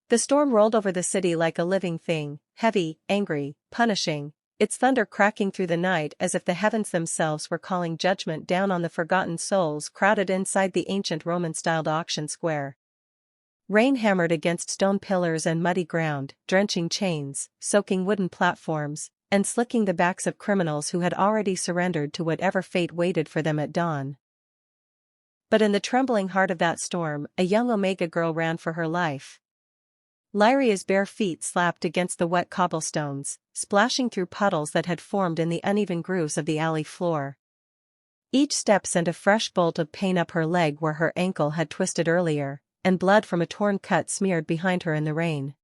The storm rolled over the city like a living thing, heavy, angry, punishing, its thunder cracking through the night as if the heavens themselves were calling judgment down on the forgotten souls crowded inside the ancient Roman-styled auction square. Rain hammered against stone pillars and muddy ground, drenching chains, soaking wooden platforms, and slicking the backs of criminals who had already surrendered to whatever fate waited for them at dawn. But in the trembling heart of that storm, a young Omega girl ran for her life. Lyria's bare feet slapped against the wet cobblestones, splashing through puddles that had formed in the uneven grooves of the alley floor. Each step sent a fresh bolt of pain up her leg where her ankle had twisted earlier, and blood from a torn cut smeared behind her in the rain.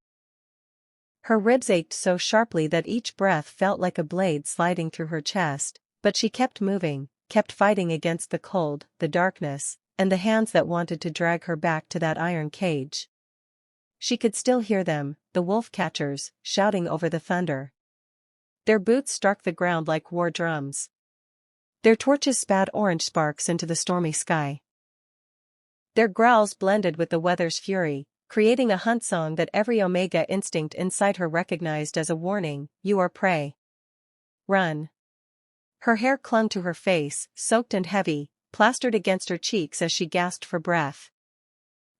Her ribs ached so sharply that each breath felt like a blade sliding through her chest, but she kept moving, kept fighting against the cold, the darkness, and the hands that wanted to drag her back to that iron cage. She could still hear them, the wolf catchers, shouting over the thunder. Their boots struck the ground like war drums. Their torches spat orange sparks into the stormy sky. Their growls blended with the weather's fury, creating a hunt song that every Omega instinct inside her recognized as a warning: you are prey. Run. Her hair clung to her face, soaked and heavy, plastered against her cheeks as she gasped for breath.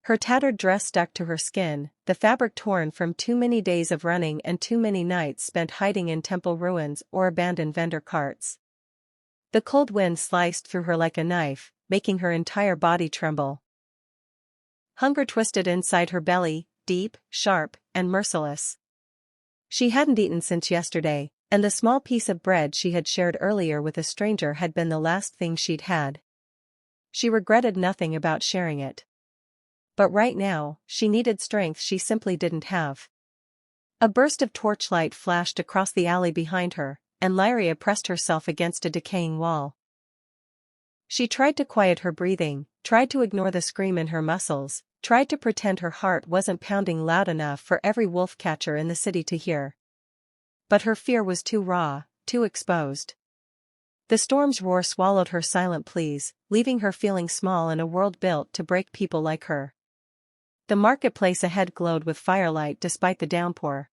Her tattered dress stuck to her skin, the fabric torn from too many days of running and too many nights spent hiding in temple ruins or abandoned vendor carts. The cold wind sliced through her like a knife, making her entire body tremble. Hunger twisted inside her belly, deep, sharp, and merciless. She hadn't eaten since yesterday, and the small piece of bread she had shared earlier with a stranger had been the last thing she'd had. She regretted nothing about sharing it. But right now, she needed strength she simply didn't have. A burst of torchlight flashed across the alley behind her, and Lyria pressed herself against a decaying wall. She tried to quiet her breathing, tried to ignore the scream in her muscles, tried to pretend her heart wasn't pounding loud enough for every wolf catcher in the city to hear. But her fear was too raw, too exposed. The storm's roar swallowed her silent pleas, leaving her feeling small in a world built to break people like her. The marketplace ahead glowed with firelight despite the downpour.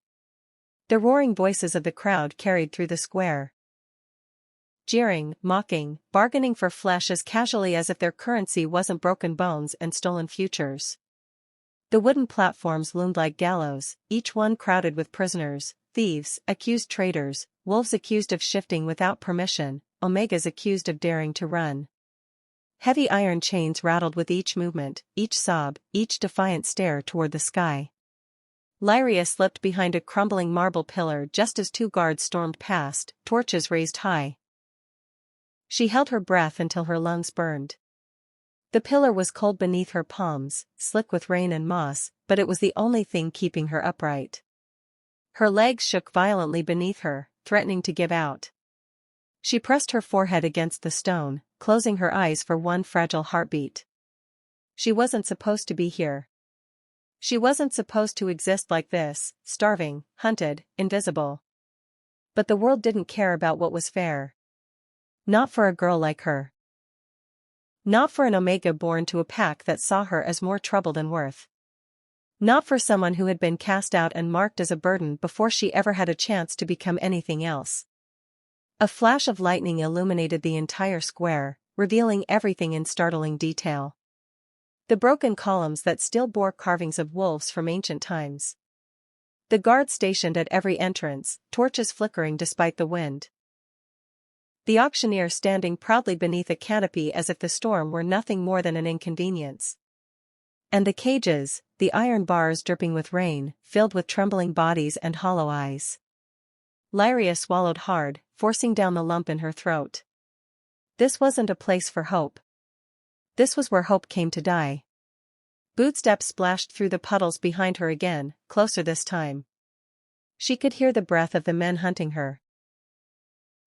The roaring voices of the crowd carried through the square. Jeering, mocking, bargaining for flesh as casually as if their currency wasn't broken bones and stolen futures. The wooden platforms loomed like gallows, each one crowded with prisoners, thieves, accused traitors, wolves accused of shifting without permission, Omegas accused of daring to run. Heavy iron chains rattled with each movement, each sob, each defiant stare toward the sky. Lyria slipped behind a crumbling marble pillar just as two guards stormed past, torches raised high. She held her breath until her lungs burned. The pillar was cold beneath her palms, slick with rain and moss, but it was the only thing keeping her upright. Her legs shook violently beneath her, threatening to give out. She pressed her forehead against the stone, closing her eyes for one fragile heartbeat. She wasn't supposed to be here. She wasn't supposed to exist like this, starving, hunted, invisible. But the world didn't care about what was fair. Not for a girl like her. Not for an Omega born to a pack that saw her as more trouble than worth. Not for someone who had been cast out and marked as a burden before she ever had a chance to become anything else. A flash of lightning illuminated the entire square, revealing everything in startling detail. The broken columns that still bore carvings of wolves from ancient times. The guards stationed at every entrance, torches flickering despite the wind. The auctioneer standing proudly beneath a canopy as if the storm were nothing more than an inconvenience. And the cages, the iron bars dripping with rain, filled with trembling bodies and hollow eyes. Lyria swallowed hard, forcing down the lump in her throat. This wasn't a place for hope. This was where hope came to die. Bootsteps splashed through the puddles behind her again, closer this time. She could hear the breath of the men hunting her.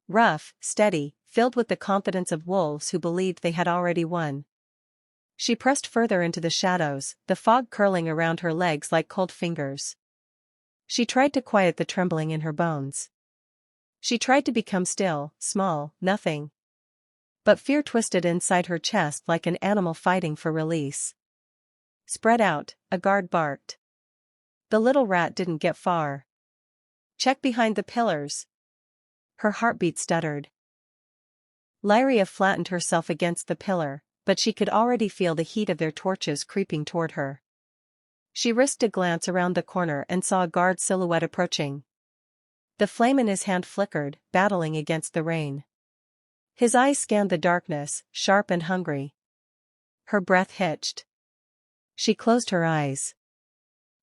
Rough, steady, filled with the confidence of wolves who believed they had already won. She pressed further into the shadows, the fog curling around her legs like cold fingers. She tried to quiet the trembling in her bones. She tried to become still, small, nothing. But fear twisted inside her chest like an animal fighting for release. Spread out, a guard barked. The little rat didn't get far. Check behind the pillars. Her heartbeat stuttered. Lyria flattened herself against the pillar, but she could already feel the heat of their torches creeping toward her. She risked a glance around the corner and saw a guard silhouette approaching. The flame in his hand flickered, battling against the rain. His eyes scanned the darkness, sharp and hungry. Her breath hitched. She closed her eyes.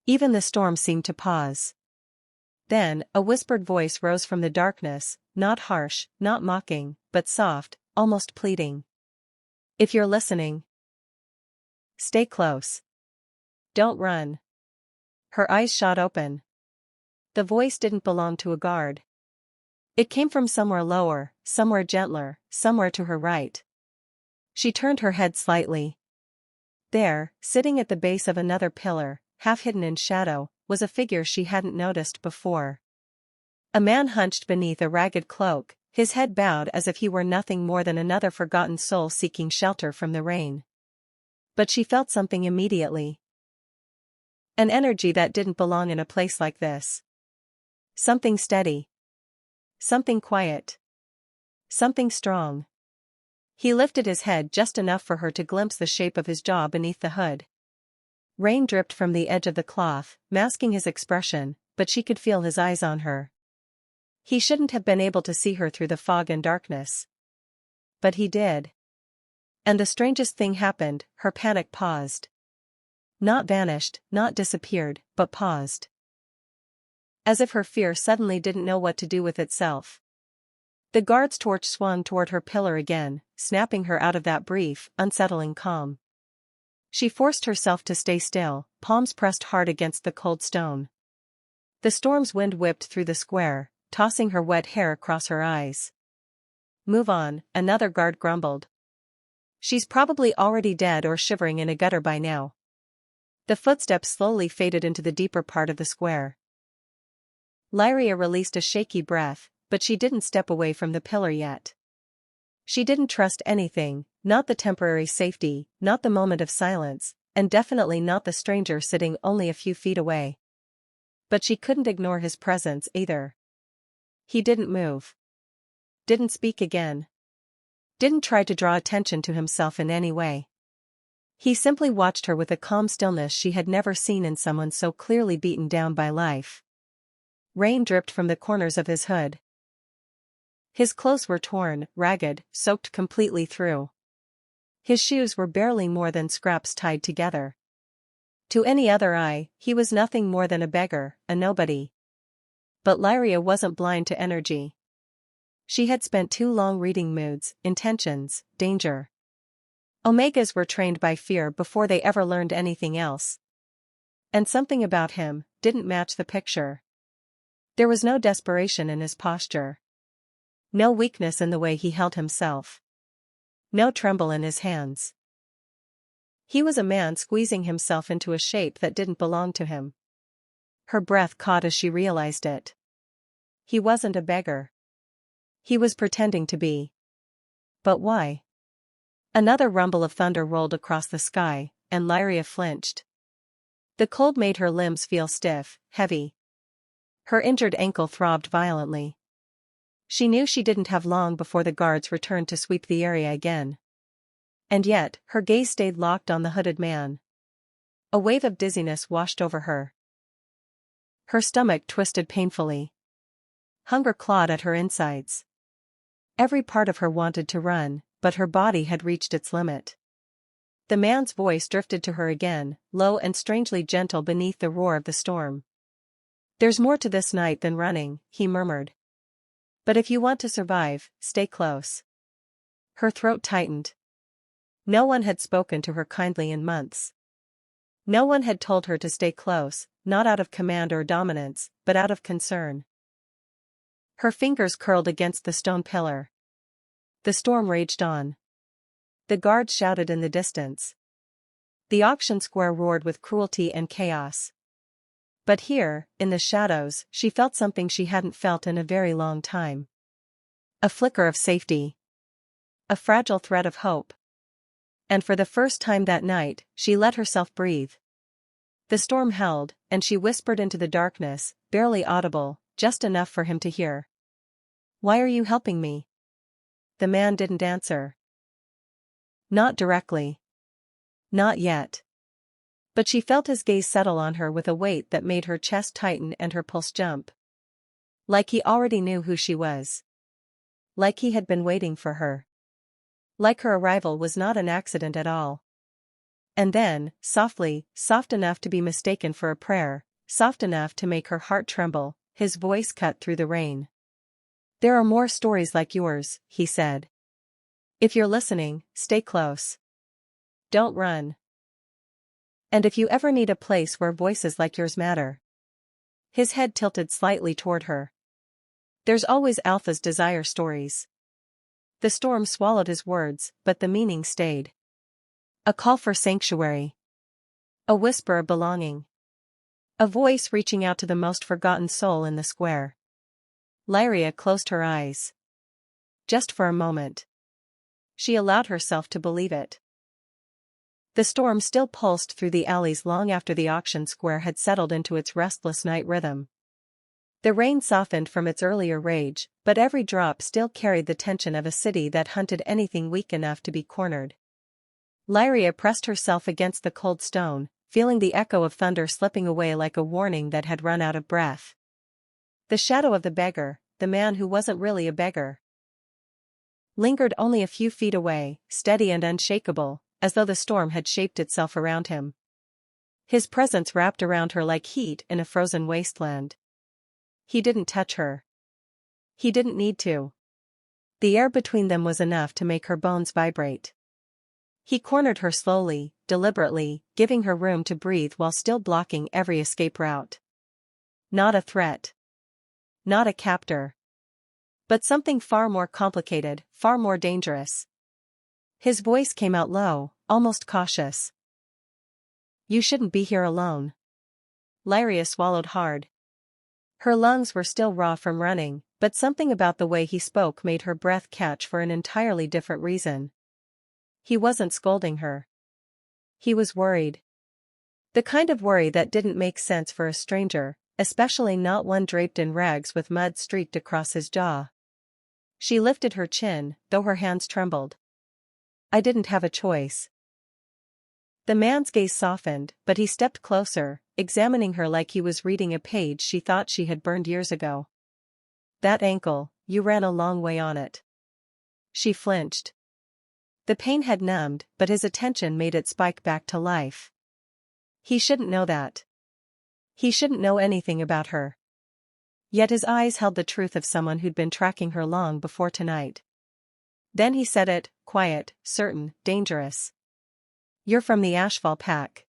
Even the storm seemed to pause. Then, a whispered voice rose from the darkness, not harsh, not mocking, but soft, almost pleading. If you're listening, stay close. Don't run. Her eyes shot open. The voice didn't belong to a guard. It came from somewhere lower, somewhere gentler, somewhere to her right. She turned her head slightly. There, sitting at the base of another pillar, half hidden in shadow, was a figure she hadn't noticed before. A man hunched beneath a ragged cloak, his head bowed as if he were nothing more than another forgotten soul seeking shelter from the rain. But she felt something immediately. An energy that didn't belong in a place like this. Something steady. Something quiet. Something strong. He lifted his head just enough for her to glimpse the shape of his jaw beneath the hood. Rain dripped from the edge of the cloth, masking his expression, but she could feel his eyes on her. He shouldn't have been able to see her through the fog and darkness. But he did. And the strangest thing happened, her panic paused. Not vanished, not disappeared, but paused. As if her fear suddenly didn't know what to do with itself. The guard's torch swung toward her pillar again, snapping her out of that brief, unsettling calm. She forced herself to stay still, palms pressed hard against the cold stone. The storm's wind whipped through the square, tossing her wet hair across her eyes. Move on, another guard grumbled. She's probably already dead or shivering in a gutter by now. The footsteps slowly faded into the deeper part of the square. Lyria released a shaky breath, but she didn't step away from the pillar yet. She didn't trust anything, not the temporary safety, not the moment of silence, and definitely not the stranger sitting only a few feet away. But she couldn't ignore his presence either. He didn't move. Didn't speak again. Didn't try to draw attention to himself in any way. He simply watched her with a calm stillness she had never seen in someone so clearly beaten down by life. Rain dripped from the corners of his hood. His clothes were torn, ragged, soaked completely through. His shoes were barely more than scraps tied together. To any other eye, he was nothing more than a beggar, a nobody. But Lyria wasn't blind to energy. She had spent too long reading moods, intentions, danger. Omegas were trained by fear before they ever learned anything else. And something about him didn't match the picture. There was no desperation in his posture. No weakness in the way he held himself. No tremble in his hands. He was a man squeezing himself into a shape that didn't belong to him. Her breath caught as she realized it. He wasn't a beggar. He was pretending to be. But why? Another rumble of thunder rolled across the sky, and Lyria flinched. The cold made her limbs feel stiff, heavy. Her injured ankle throbbed violently. She knew she didn't have long before the guards returned to sweep the area again. And yet, her gaze stayed locked on the hooded man. A wave of dizziness washed over her. Her stomach twisted painfully. Hunger clawed at her insides. Every part of her wanted to run, but her body had reached its limit. The man's voice drifted to her again, low and strangely gentle beneath the roar of the storm. "There's more to this night than running," he murmured. "But if you want to survive, stay close." Her throat tightened. No one had spoken to her kindly in months. No one had told her to stay close, not out of command or dominance, but out of concern. Her fingers curled against the stone pillar. The storm raged on. The guards shouted in the distance. The auction square roared with cruelty and chaos. But here, in the shadows, she felt something she hadn't felt in a very long time. A flicker of safety. A fragile thread of hope. And for the first time that night, she let herself breathe. The storm held, and she whispered into the darkness, barely audible, just enough for him to hear. "Why are you helping me?" The man didn't answer. Not directly. Not yet. But she felt his gaze settle on her with a weight that made her chest tighten and her pulse jump. Like he already knew who she was. Like he had been waiting for her. Like her arrival was not an accident at all. And then, softly, soft enough to be mistaken for a prayer, soft enough to make her heart tremble, his voice cut through the rain. "There are more stories like yours," he said. "If you're listening, stay close. Don't run. And if you ever need a place where voices like yours matter." His head tilted slightly toward her. "There's always Alpha's desire stories." The storm swallowed his words, but the meaning stayed. A call for sanctuary. A whisper of belonging. A voice reaching out to the most forgotten soul in the square. Lyria closed her eyes. Just for a moment. She allowed herself to believe it. The storm still pulsed through the alleys long after the auction square had settled into its restless night rhythm. The rain softened from its earlier rage, but every drop still carried the tension of a city that hunted anything weak enough to be cornered. Lyria pressed herself against the cold stone, feeling the echo of thunder slipping away like a warning that had run out of breath. The shadow of the beggar, the man who wasn't really a beggar, lingered only a few feet away, steady and unshakable, as though the storm had shaped itself around him. His presence wrapped around her like heat in a frozen wasteland. He didn't touch her. He didn't need to. The air between them was enough to make her bones vibrate. He cornered her slowly, deliberately, giving her room to breathe while still blocking every escape route. Not a threat. Not a captor. But something far more complicated, far more dangerous. His voice came out low, almost cautious. "You shouldn't be here alone." Lyria swallowed hard. Her lungs were still raw from running, but something about the way he spoke made her breath catch for an entirely different reason. He wasn't scolding her. He was worried. The kind of worry that didn't make sense for a stranger, especially not one draped in rags with mud streaked across his jaw. She lifted her chin, though her hands trembled. "I didn't have a choice." The man's gaze softened, but he stepped closer, examining her like he was reading a page she thought she had burned years ago. "That ankle, you ran a long way on it." She flinched. The pain had numbed, but his attention made it spike back to life. He shouldn't know that. He shouldn't know anything about her. Yet his eyes held the truth of someone who'd been tracking her long before tonight. Then he said it, quiet, certain, dangerous. "You're from the Ashfall pack."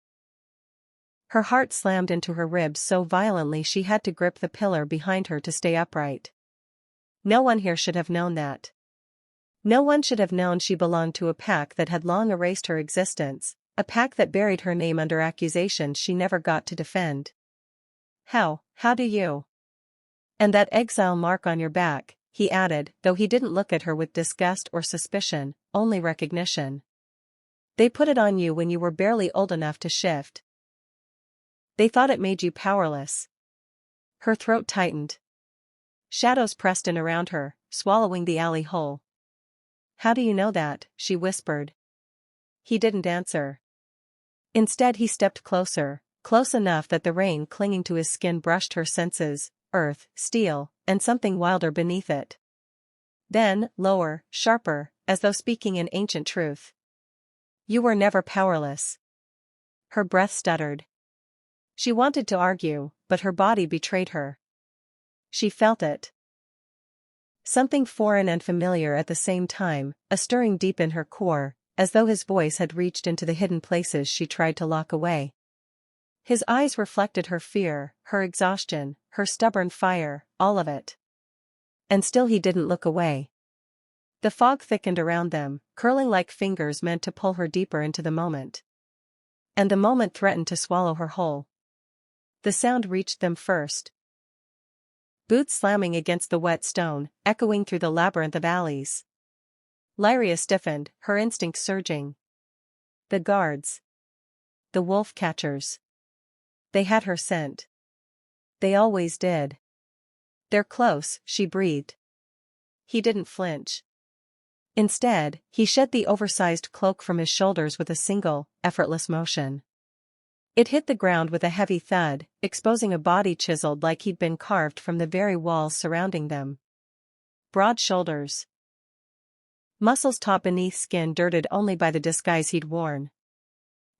Her heart slammed into her ribs so violently she had to grip the pillar behind her to stay upright. No one here should have known that. No one should have known she belonged to a pack that had long erased her existence, a pack that buried her name under accusations she never got to defend. How do you? And that exile mark on your back," he added, though he didn't look at her with disgust or suspicion, only recognition. "They put it on you when you were barely old enough to shift. They thought it made you powerless." Her throat tightened. Shadows pressed in around her, swallowing the alley whole. "How do you know that?" she whispered. He didn't answer. Instead he stepped closer, close enough that the rain clinging to his skin brushed her senses, earth, steel, and something wilder beneath it. Then, lower, sharper, as though speaking in ancient truth. "You were never powerless." Her breath stuttered. She wanted to argue, but her body betrayed her. She felt it. Something foreign and familiar at the same time, a stirring deep in her core, as though his voice had reached into the hidden places she tried to lock away. His eyes reflected her fear, her exhaustion, her stubborn fire, all of it. And still he didn't look away. The fog thickened around them, curling like fingers meant to pull her deeper into the moment. And the moment threatened to swallow her whole. The sound reached them first. Boots slamming against the wet stone, echoing through the labyrinth of alleys. Lyria stiffened, her instinct surging. The guards. The wolf catchers. They had her scent. They always did. They're close, she breathed. He didn't flinch. Instead, he shed the oversized cloak from his shoulders with a single, effortless motion. It hit the ground with a heavy thud, exposing a body chiseled like he'd been carved from the very walls surrounding them. Broad shoulders. Muscles taut beneath skin dirted only by the disguise he'd worn.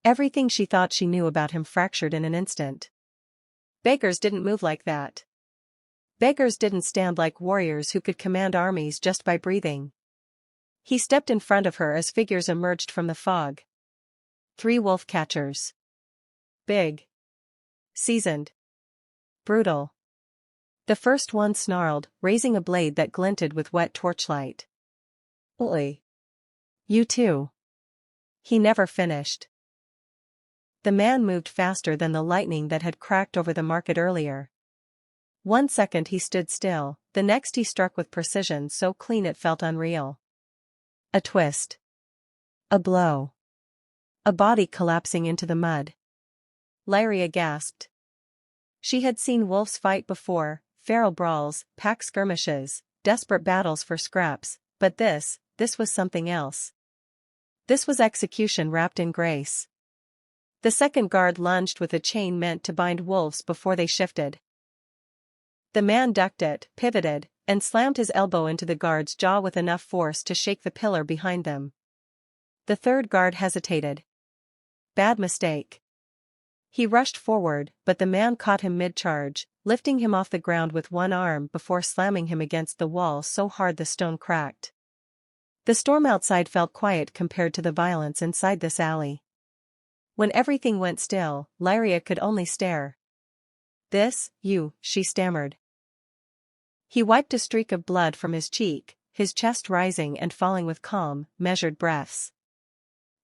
Everything she thought she knew about him fractured in an instant. Beggars didn't move like that. Beggars didn't stand like warriors who could command armies just by breathing. He stepped in front of her as figures emerged from the fog. 3 wolf catchers. Big. Seasoned. Brutal. The first one snarled, raising a blade that glinted with wet torchlight. "Oi. You too." He never finished. The man moved faster than the lightning that had cracked over the market earlier. 1 second he stood still, the next he struck with precision so clean it felt unreal. A twist. A blow. A body collapsing into the mud. Lyria gasped. She had seen wolves fight before, feral brawls, pack skirmishes, desperate battles for scraps, but this was something else. This was execution wrapped in grace. The second guard lunged with a chain meant to bind wolves before they shifted. The man ducked it, pivoted, and slammed his elbow into the guard's jaw with enough force to shake the pillar behind them. The third guard hesitated. Bad mistake. He rushed forward, but the man caught him mid-charge, lifting him off the ground with one arm before slamming him against the wall so hard the stone cracked. The storm outside felt quiet compared to the violence inside this alley. When everything went still, Lyria could only stare. She stammered. He wiped a streak of blood from his cheek, his chest rising and falling with calm, measured breaths.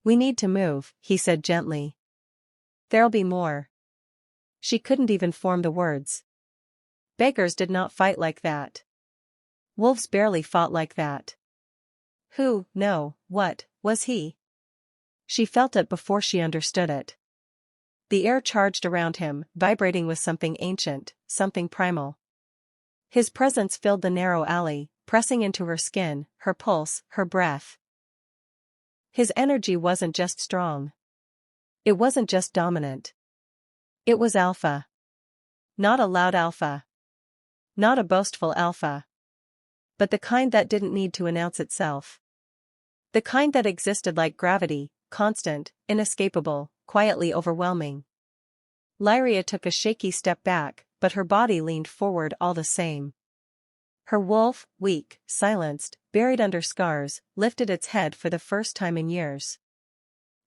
"We need to move," he said gently. "There'll be more." She couldn't even form the words. Beggars did not fight like that. Wolves barely fought like that. What was he? She felt it before she understood it. The air charged around him, vibrating with something ancient, something primal. His presence filled the narrow alley, pressing into her skin, her pulse, her breath. His energy wasn't just strong. It wasn't just dominant. It was alpha. Not a loud alpha. Not a boastful alpha. But the kind that didn't need to announce itself. The kind that existed like gravity, constant, inescapable, quietly overwhelming. Lyria took a shaky step back, but her body leaned forward all the same. Her wolf, weak, silenced, buried under scars, lifted its head for the first time in years.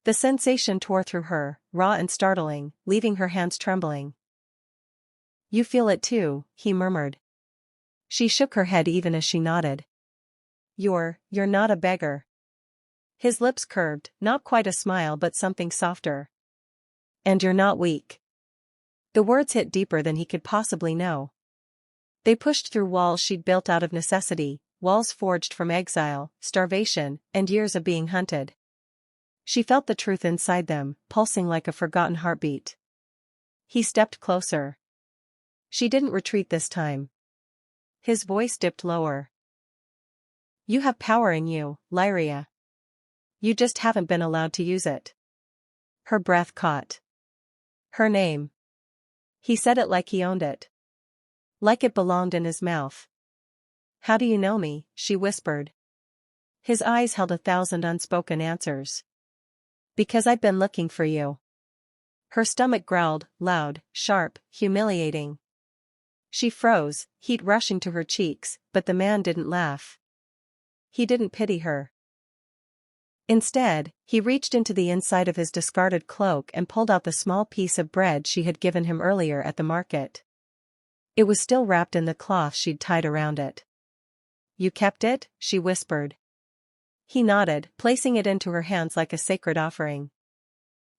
The sensation tore through her, raw and startling, leaving her hands trembling. "You feel it too," he murmured. She shook her head even as she nodded. You're not a beggar." His lips curved, not quite a smile but something softer. "And you're not weak." The words hit deeper than he could possibly know. They pushed through walls she'd built out of necessity, walls forged from exile, starvation, and years of being hunted. She felt the truth inside them, pulsing like a forgotten heartbeat. He stepped closer. She didn't retreat this time. His voice dipped lower. "You have power in you, Lyria. You just haven't been allowed to use it." Her breath caught. Her name. He said it like he owned it. Like it belonged in his mouth. "How do you know me?" she whispered. His eyes held 1,000 unspoken answers. "Because I've been looking for you." Her stomach growled, loud, sharp, humiliating. She froze, heat rushing to her cheeks, but the man didn't laugh. He didn't pity her. Instead, he reached into the inside of his discarded cloak and pulled out the small piece of bread she had given him earlier at the market. It was still wrapped in the cloth she'd tied around it. "You kept it?" she whispered. He nodded, placing it into her hands like a sacred offering.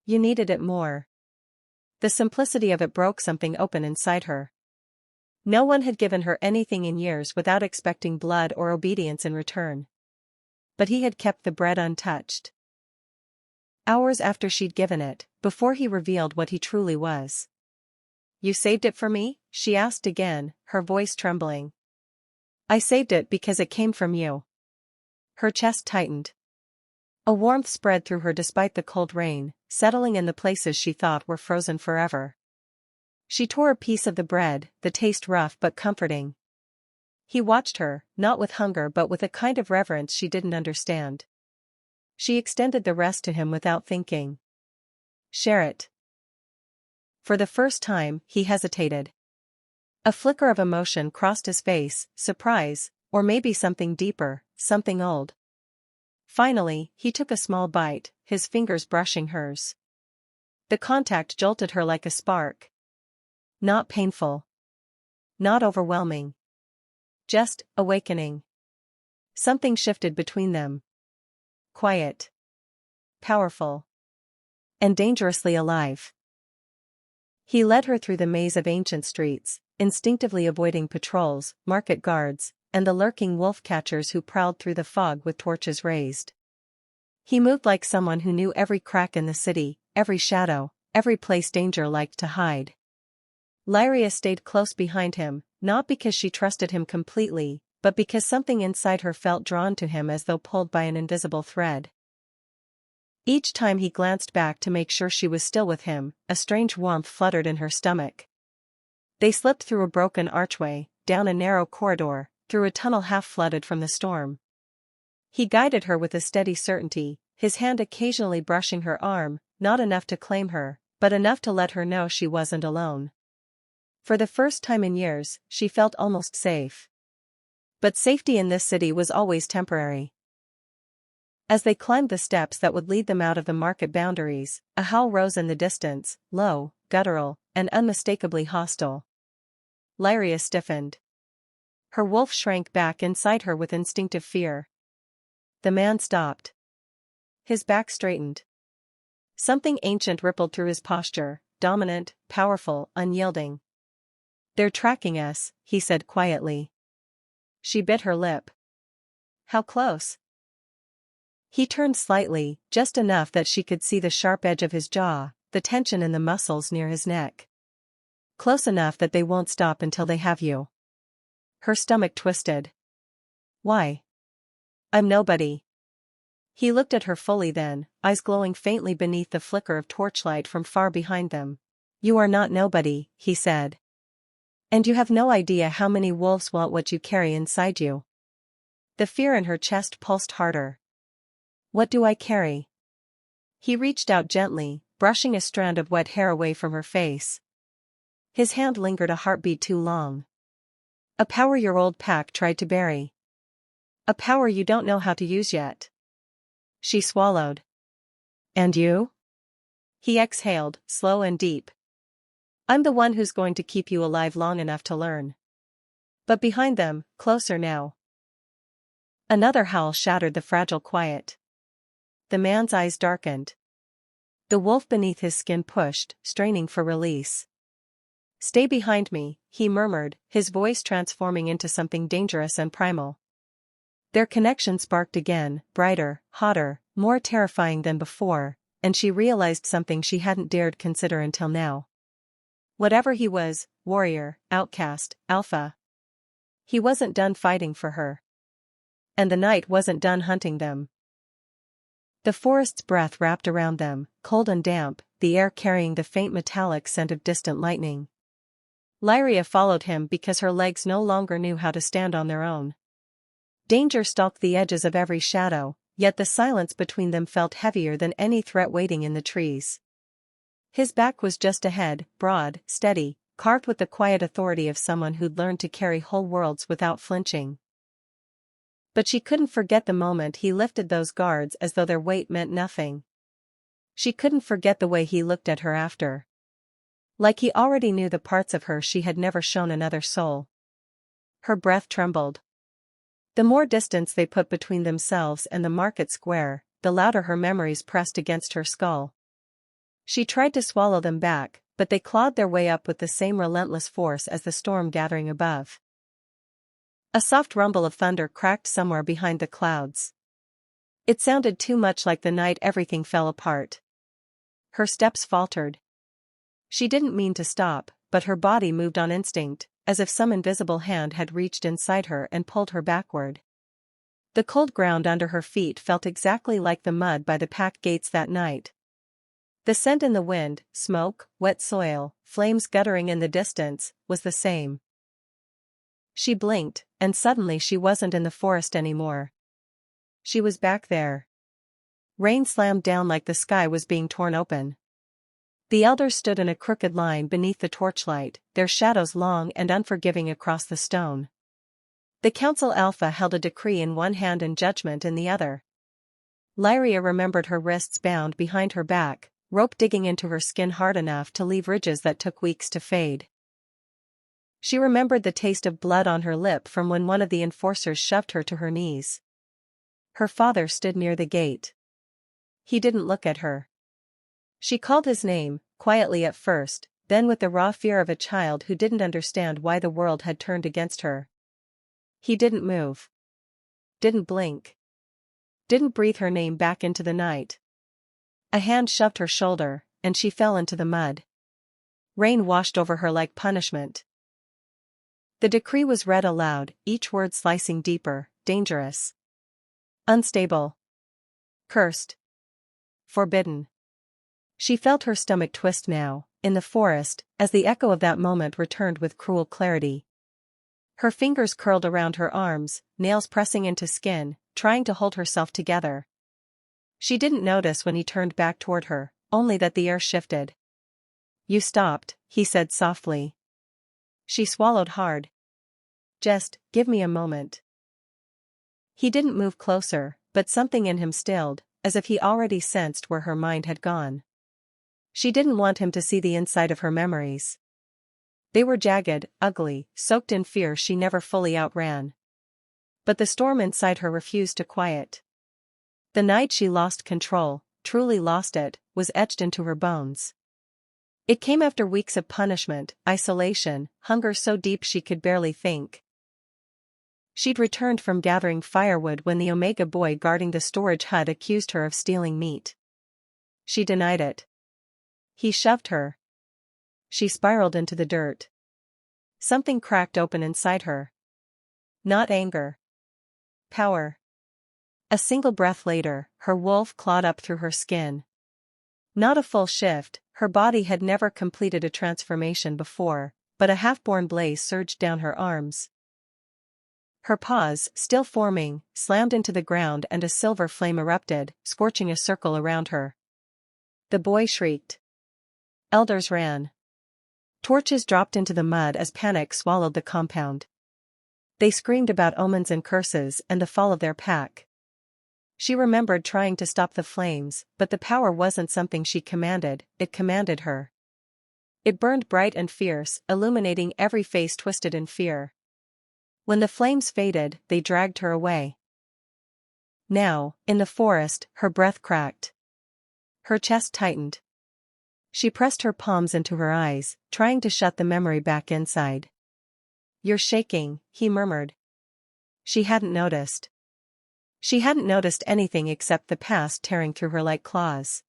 "You needed it more." The simplicity of it broke something open inside her. No one had given her anything in years without expecting blood or obedience in return. But he had kept the bread untouched. Hours after she'd given it, before he revealed what he truly was. You saved it for me? She asked again, her voice trembling. I saved it because it came from you. Her chest tightened. A warmth spread through her despite the cold rain, settling in the places she thought were frozen forever. She tore a piece of the bread, the taste rough but comforting. He watched her, not with hunger but with a kind of reverence she didn't understand. She extended the rest to him without thinking. Share it. For the first time, he hesitated. A flicker of emotion crossed his face, surprise, or maybe something deeper, something old. Finally, he took a small bite, his fingers brushing hers. The contact jolted her like a spark. Not painful. Not overwhelming. Just awakening. Something shifted between them. Quiet. Powerful. And dangerously alive. He led her through the maze of ancient streets, instinctively avoiding patrols, market guards, and the lurking wolf catchers who prowled through the fog with torches raised. He moved like someone who knew every crack in the city, every shadow, every place danger liked to hide. Lyria stayed close behind him, not because she trusted him completely, but because something inside her felt drawn to him as though pulled by an invisible thread. Each time he glanced back to make sure she was still with him, a strange warmth fluttered in her stomach. They slipped through a broken archway, down a narrow corridor, through a tunnel half flooded from the storm. He guided her with a steady certainty, his hand occasionally brushing her arm, not enough to claim her, but enough to let her know she wasn't alone. For the first time in years, she felt almost safe. But safety in this city was always temporary. As they climbed the steps that would lead them out of the market boundaries, a howl rose in the distance, low, guttural, and unmistakably hostile. Lyria stiffened. Her wolf shrank back inside her with instinctive fear. The man stopped. His back straightened. Something ancient rippled through his posture, dominant, powerful, unyielding. They're tracking us, he said quietly. She bit her lip. How close? He turned slightly, just enough that she could see the sharp edge of his jaw, the tension in the muscles near his neck. Close enough that they won't stop until they have you. Her stomach twisted. Why? I'm nobody. He looked at her fully then, eyes glowing faintly beneath the flicker of torchlight from far behind them. You are not nobody, he said. And you have no idea how many wolves want what you carry inside you. The fear in her chest pulsed harder. What do I carry? He reached out gently, brushing a strand of wet hair away from her face. His hand lingered a heartbeat too long. A power your old pack tried to bury. A power you don't know how to use yet. She swallowed. And you? He exhaled, slow and deep. I'm the one who's going to keep you alive long enough to learn. But behind them, closer now. Another howl shattered the fragile quiet. The man's eyes darkened. The wolf beneath his skin pushed, straining for release. Stay behind me, he murmured, his voice transforming into something dangerous and primal. Their connection sparked again, brighter, hotter, more terrifying than before, and she realized something she hadn't dared consider until now. Whatever he was, warrior, outcast, alpha. He wasn't done fighting for her. And the night wasn't done hunting them. The forest's breath wrapped around them, cold and damp, the air carrying the faint metallic scent of distant lightning. Lyria followed him because her legs no longer knew how to stand on their own. Danger stalked the edges of every shadow, yet the silence between them felt heavier than any threat waiting in the trees. His back was just ahead, broad, steady, carved with the quiet authority of someone who'd learned to carry whole worlds without flinching. But she couldn't forget the moment he lifted those guards as though their weight meant nothing. She couldn't forget the way he looked at her after. Like he already knew the parts of her she had never shown another soul. Her breath trembled. The more distance they put between themselves and the market square, the louder her memories pressed against her skull. She tried to swallow them back, but they clawed their way up with the same relentless force as the storm gathering above. A soft rumble of thunder cracked somewhere behind the clouds. It sounded too much like the night everything fell apart. Her steps faltered. She didn't mean to stop, but her body moved on instinct, as if some invisible hand had reached inside her and pulled her backward. The cold ground under her feet felt exactly like the mud by the pack gates that night. The scent in the wind, smoke, wet soil, flames guttering in the distance, was the same. She blinked, and suddenly she wasn't in the forest anymore. She was back there. Rain slammed down like the sky was being torn open. The elders stood in a crooked line beneath the torchlight, their shadows long and unforgiving across the stone. The Council Alpha held a decree in one hand and judgment in the other. Lyria remembered her wrists bound behind her back, rope digging into her skin hard enough to leave ridges that took weeks to fade. She remembered the taste of blood on her lip from when one of the enforcers shoved her to her knees. Her father stood near the gate. He didn't look at her. She called his name, quietly at first, then with the raw fear of a child who didn't understand why the world had turned against her. He didn't move. Didn't blink. Didn't breathe her name back into the night. A hand shoved her shoulder, and she fell into the mud. Rain washed over her like punishment. The decree was read aloud, each word slicing deeper, dangerous. Unstable. Cursed. Forbidden. She felt her stomach twist now, in the forest, as the echo of that moment returned with cruel clarity. Her fingers curled around her arms, nails pressing into skin, trying to hold herself together. She didn't notice when he turned back toward her, only that the air shifted. "You stopped," he said softly. She swallowed hard. "Just, give me a moment." He didn't move closer, but something in him stilled, as if he already sensed where her mind had gone. She didn't want him to see the inside of her memories. They were jagged, ugly, soaked in fear she never fully outran. But the storm inside her refused to quiet. The night she lost control, truly lost it, was etched into her bones. It came after weeks of punishment, isolation, hunger so deep she could barely think. She'd returned from gathering firewood when the Omega boy guarding the storage hut accused her of stealing meat. She denied it. He shoved her. She spiraled into the dirt. Something cracked open inside her. Not anger. Power. A single breath later, her wolf clawed up through her skin. Not a full shift, her body had never completed a transformation before, but a half-born blaze surged down her arms. Her paws, still forming, slammed into the ground and a silver flame erupted, scorching a circle around her. The boy shrieked. Elders ran. Torches dropped into the mud as panic swallowed the compound. They screamed about omens and curses and the fall of their pack. She remembered trying to stop the flames, but the power wasn't something she commanded, it commanded her. It burned bright and fierce, illuminating every face twisted in fear. When the flames faded, they dragged her away. Now, in the forest, her breath cracked. Her chest tightened. She pressed her palms into her eyes, trying to shut the memory back inside. "You're shaking," he murmured. She hadn't noticed. She hadn't noticed anything except the past tearing through her like claws.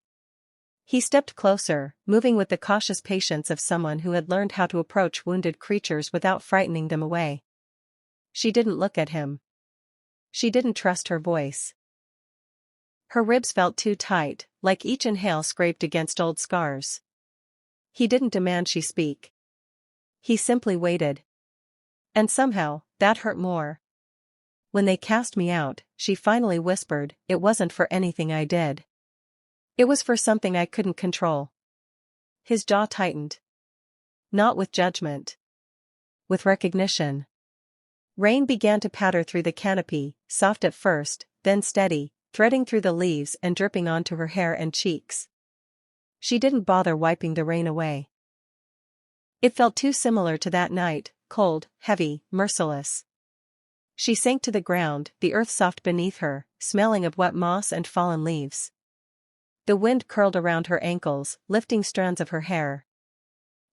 He stepped closer, moving with the cautious patience of someone who had learned how to approach wounded creatures without frightening them away. She didn't look at him. She didn't trust her voice. Her ribs felt too tight, like each inhale scraped against old scars. He didn't demand she speak. He simply waited. And somehow, that hurt more. "When they cast me out," she finally whispered, "it wasn't for anything I did. It was for something I couldn't control." His jaw tightened. Not with judgment. With recognition. Rain began to patter through the canopy, soft at first, then steady, threading through the leaves and dripping onto her hair and cheeks. She didn't bother wiping the rain away. It felt too similar to that night, cold, heavy, merciless. She sank to the ground, the earth soft beneath her, smelling of wet moss and fallen leaves. The wind curled around her ankles, lifting strands of her hair.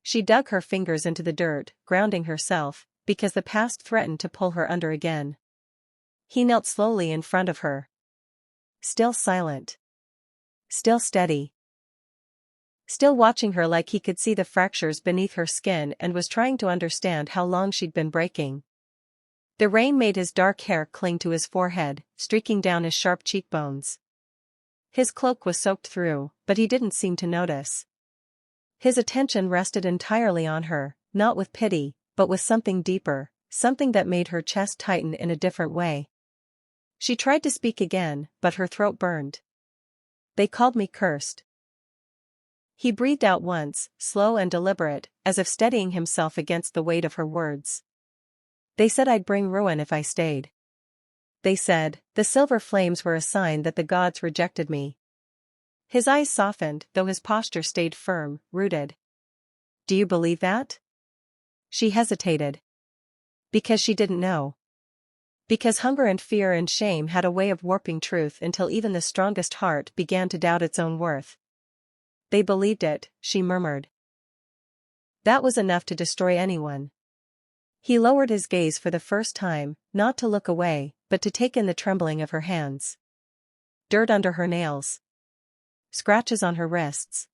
She dug her fingers into the dirt, grounding herself, because the past threatened to pull her under again. He knelt slowly in front of her. Still silent. Still steady. still watching her like he could see the fractures beneath her skin and was trying to understand how long she'd been breaking. The rain made his dark hair cling to his forehead, streaking down his sharp cheekbones. His cloak was soaked through, but he didn't seem to notice. His attention rested entirely on her, not with pity, but with something deeper, something that made her chest tighten in a different way. She tried to speak again, but her throat burned. They called me cursed. He breathed out once, slow and deliberate, as if steadying himself against the weight of her words. They said I'd bring ruin if I stayed. They said, the silver flames were a sign that the gods rejected me. His eyes softened, though his posture stayed firm, rooted. Do you believe that? She hesitated. Because she didn't know. Because hunger and fear and shame had a way of warping truth until even the strongest heart began to doubt its own worth. They believed it, she murmured. That was enough to destroy anyone. He lowered his gaze for the first time, not to look away, but to take in the trembling of her hands. Dirt under her nails. Scratches on her wrists.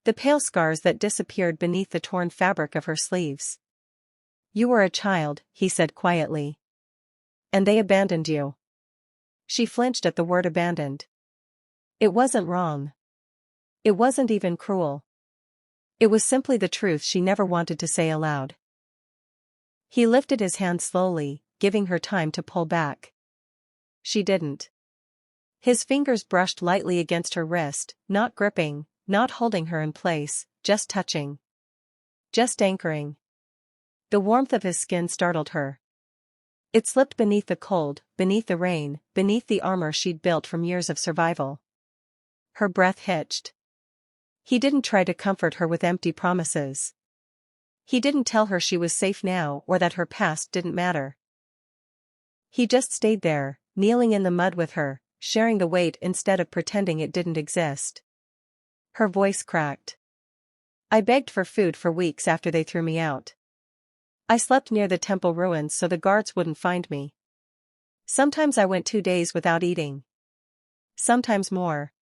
The pale scars that disappeared beneath the torn fabric of her sleeves. You were a child, he said quietly. And they abandoned you. She flinched at the word abandoned. It wasn't wrong. It wasn't even cruel. It was simply the truth she never wanted to say aloud. He lifted his hand slowly, giving her time to pull back. She didn't. His fingers brushed lightly against her wrist, not gripping, not holding her in place, just touching. Just anchoring. The warmth of his skin startled her. It slipped beneath the cold, beneath the rain, beneath the armor she'd built from years of survival. Her breath hitched. He didn't try to comfort her with empty promises. He didn't tell her she was safe now or that her past didn't matter. He just stayed there, kneeling in the mud with her, sharing the weight instead of pretending it didn't exist. Her voice cracked. I begged for food for weeks after they threw me out. I slept near the temple ruins so the guards wouldn't find me. Sometimes I went 2 days without eating. Sometimes more.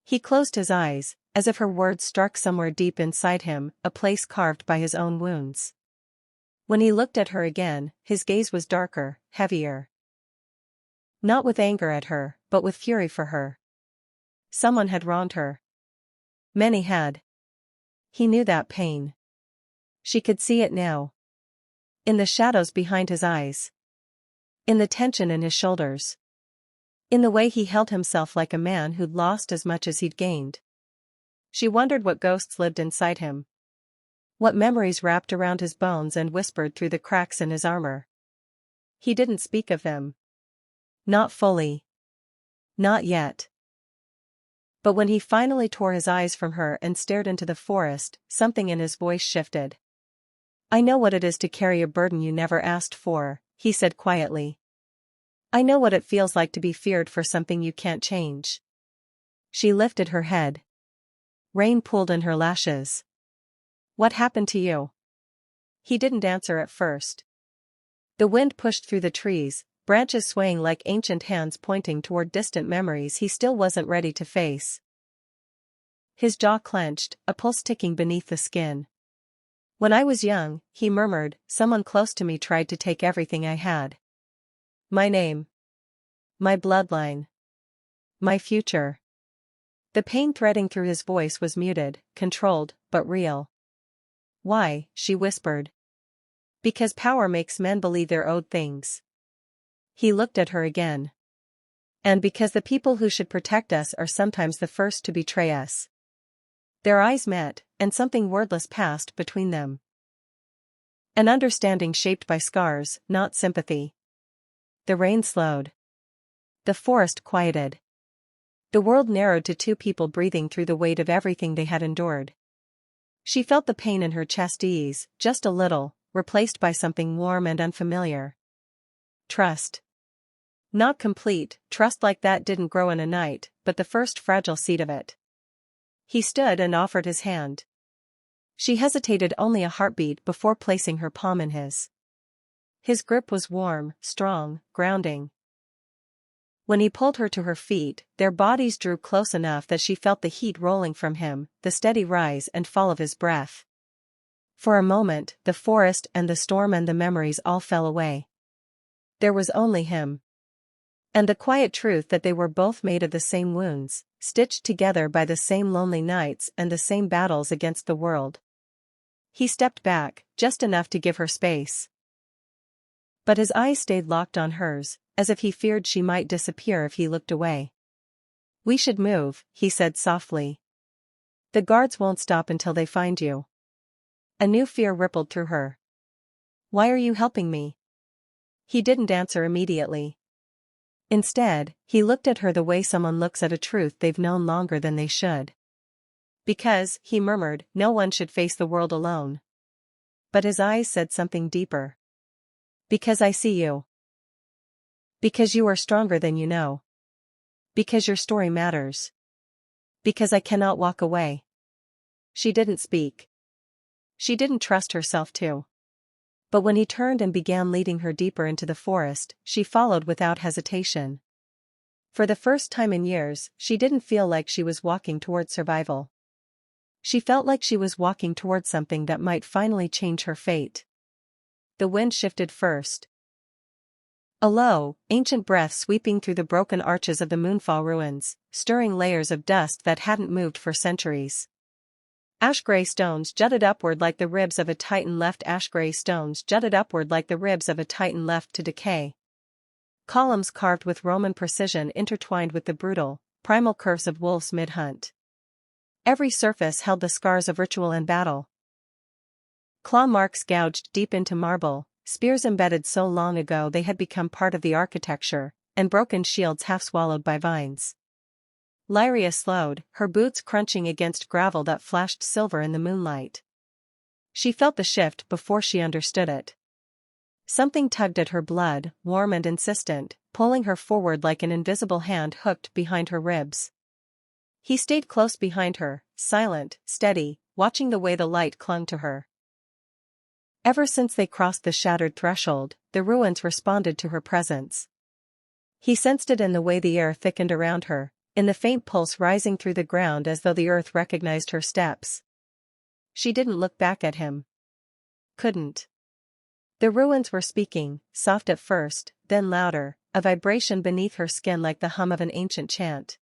He closed his eyes, as if her words struck somewhere deep inside him, a place carved by his own wounds. When he looked at her again, his gaze was darker, heavier. Not with anger at her, but with fury for her. Someone had wronged her. Many had. He knew that pain. She could see it now. In the shadows behind his eyes. In the tension in his shoulders. In the way he held himself like a man who'd lost as much as he'd gained. She wondered what ghosts lived inside him. What memories wrapped around his bones and whispered through the cracks in his armor. He didn't speak of them. Not fully. Not yet. But when he finally tore his eyes from her and stared into the forest, something in his voice shifted. I know what it is to carry a burden you never asked for, he said quietly. I know what it feels like to be feared for something you can't change. She lifted her head. Rain pooled in her lashes. What happened to you? He didn't answer at first. The wind pushed through the trees, branches swaying like ancient hands pointing toward distant memories he still wasn't ready to face. His jaw clenched, a pulse ticking beneath the skin. When I was young, he murmured, someone close to me tried to take everything I had. My name. My bloodline. My future. The pain threading through his voice was muted, controlled, but real. Why, she whispered. Because power makes men believe they're owed things. He looked at her again. And because the people who should protect us are sometimes the first to betray us. Their eyes met, and something wordless passed between them. An understanding shaped by scars, not sympathy. The rain slowed. The forest quieted. The world narrowed to 2 people breathing through the weight of everything they had endured. She felt the pain in her chest ease, just a little, replaced by something warm and unfamiliar. Trust. Not complete, trust like that didn't grow in a night, but the first fragile seed of it. He stood and offered his hand. She hesitated only a heartbeat before placing her palm in his. His grip was warm, strong, grounding. When he pulled her to her feet, their bodies drew close enough that she felt the heat rolling from him, the steady rise and fall of his breath. For a moment, the forest and the storm and the memories all fell away. There was only him. And the quiet truth that they were both made of the same wounds, stitched together by the same lonely nights and the same battles against the world. He stepped back, just enough to give her space. But his eyes stayed locked on hers, as if he feared she might disappear if he looked away. "We should move," he said softly. "The guards won't stop until they find you." A new fear rippled through her. "Why are you helping me?" He didn't answer immediately. Instead, he looked at her the way someone looks at a truth they've known longer than they should. "Because," he murmured, "no one should face the world alone." But his eyes said something deeper. "Because I see you. Because you are stronger than you know. Because your story matters. Because I cannot walk away." She didn't speak. She didn't trust herself to. But when he turned and began leading her deeper into the forest, she followed without hesitation. For the first time in years, she didn't feel like she was walking toward survival. She felt like she was walking toward something that might finally change her fate. The wind shifted first. A low, ancient breath sweeping through the broken arches of the Moonfall ruins, stirring layers of dust that hadn't moved for centuries. Ash-gray stones jutted upward like the ribs of a titan left to decay. Columns carved with Roman precision intertwined with the brutal, primal curves of wolves mid-hunt. Every surface held the scars of ritual and battle. Claw marks gouged deep into marble, spears embedded so long ago they had become part of the architecture, and broken shields half swallowed by vines. Lyria slowed, her boots crunching against gravel that flashed silver in the moonlight. She felt the shift before she understood it. Something tugged at her blood, warm and insistent, pulling her forward like an invisible hand hooked behind her ribs. He stayed close behind her, silent, steady, watching the way the light clung to her. Ever since they crossed the shattered threshold, the ruins responded to her presence. He sensed it in the way the air thickened around her, in the faint pulse rising through the ground as though the earth recognized her steps. She didn't look back at him. Couldn't. The ruins were speaking, soft at first, then louder, a vibration beneath her skin like the hum of an ancient chant.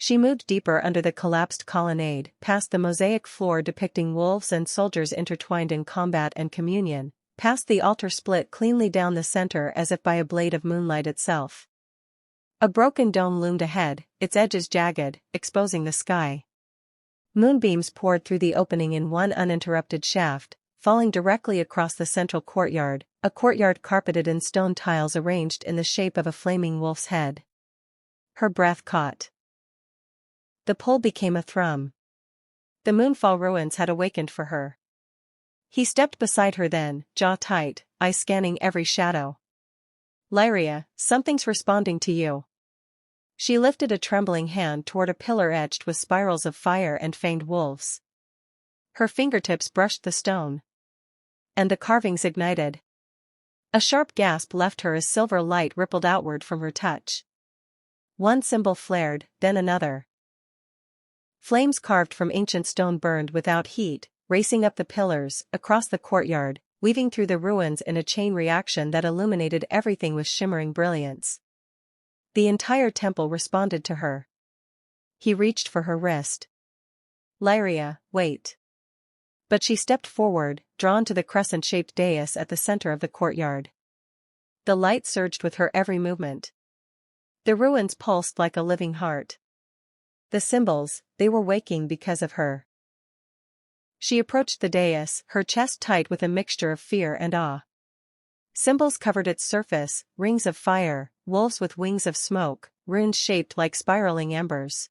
She moved deeper under the collapsed colonnade, past the mosaic floor depicting wolves and soldiers intertwined in combat and communion, past the altar split cleanly down the center as if by a blade of moonlight itself. A broken dome loomed ahead, its edges jagged, exposing the sky. Moonbeams poured through the opening in one uninterrupted shaft, falling directly across the central courtyard, a courtyard carpeted in stone tiles arranged in the shape of a flaming wolf's head. Her breath caught. The pull became a thrum. The Moonfall ruins had awakened for her. He stepped beside her then, jaw tight, eyes scanning every shadow. "Lyria, something's responding to you." She lifted a trembling hand toward a pillar etched with spirals of fire and fanged wolves. Her fingertips brushed the stone. And the carvings ignited. A sharp gasp left her as silver light rippled outward from her touch. One symbol flared, then another. Flames carved from ancient stone burned without heat, racing up the pillars, across the courtyard, weaving through the ruins in a chain reaction that illuminated everything with shimmering brilliance. The entire temple responded to her. He reached for her wrist. "Lyria, wait." But she stepped forward, drawn to the crescent-shaped dais at the center of the courtyard. The light surged with her every movement. The ruins pulsed like a living heart. The symbols, they were waking because of her. She approached the dais, her chest tight with a mixture of fear and awe. Symbols covered its surface, rings of fire, wolves with wings of smoke, runes shaped like spiraling embers.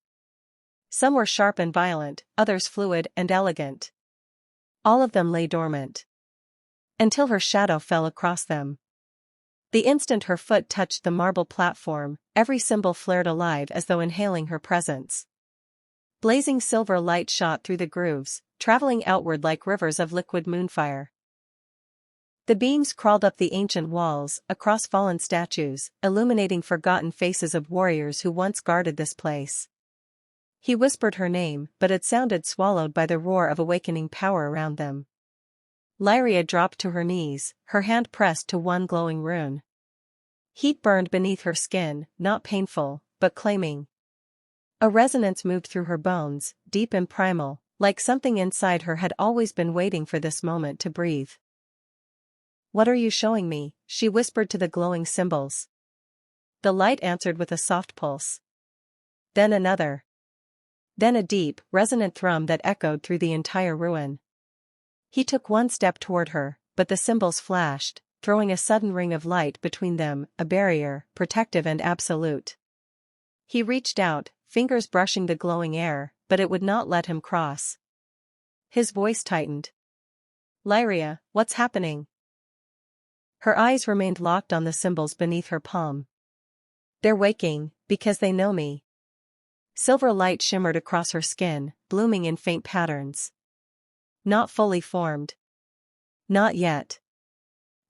Some were sharp and violent, others fluid and elegant. All of them lay dormant. Until her shadow fell across them. The instant her foot touched the marble platform, every symbol flared alive as though inhaling her presence. Blazing silver light shot through the grooves, traveling outward like rivers of liquid moonfire. The beams crawled up the ancient walls, across fallen statues, illuminating forgotten faces of warriors who once guarded this place. He whispered her name, but it sounded swallowed by the roar of awakening power around them. Lyria dropped to her knees, her hand pressed to one glowing rune. Heat burned beneath her skin, not painful, but claiming. A resonance moved through her bones, deep and primal, like something inside her had always been waiting for this moment to breathe. "What are you showing me?" she whispered to the glowing symbols. The light answered with a soft pulse. Then another. Then a deep, resonant thrum that echoed through the entire ruin. He took one step toward her, but the symbols flashed, throwing a sudden ring of light between them, a barrier, protective and absolute. He reached out, fingers brushing the glowing air, but it would not let him cross. His voice tightened. "Lyria, what's happening?" Her eyes remained locked on the symbols beneath her palm. "They're waking, because they know me." Silver light shimmered across her skin, blooming in faint patterns. Not fully formed. Not yet.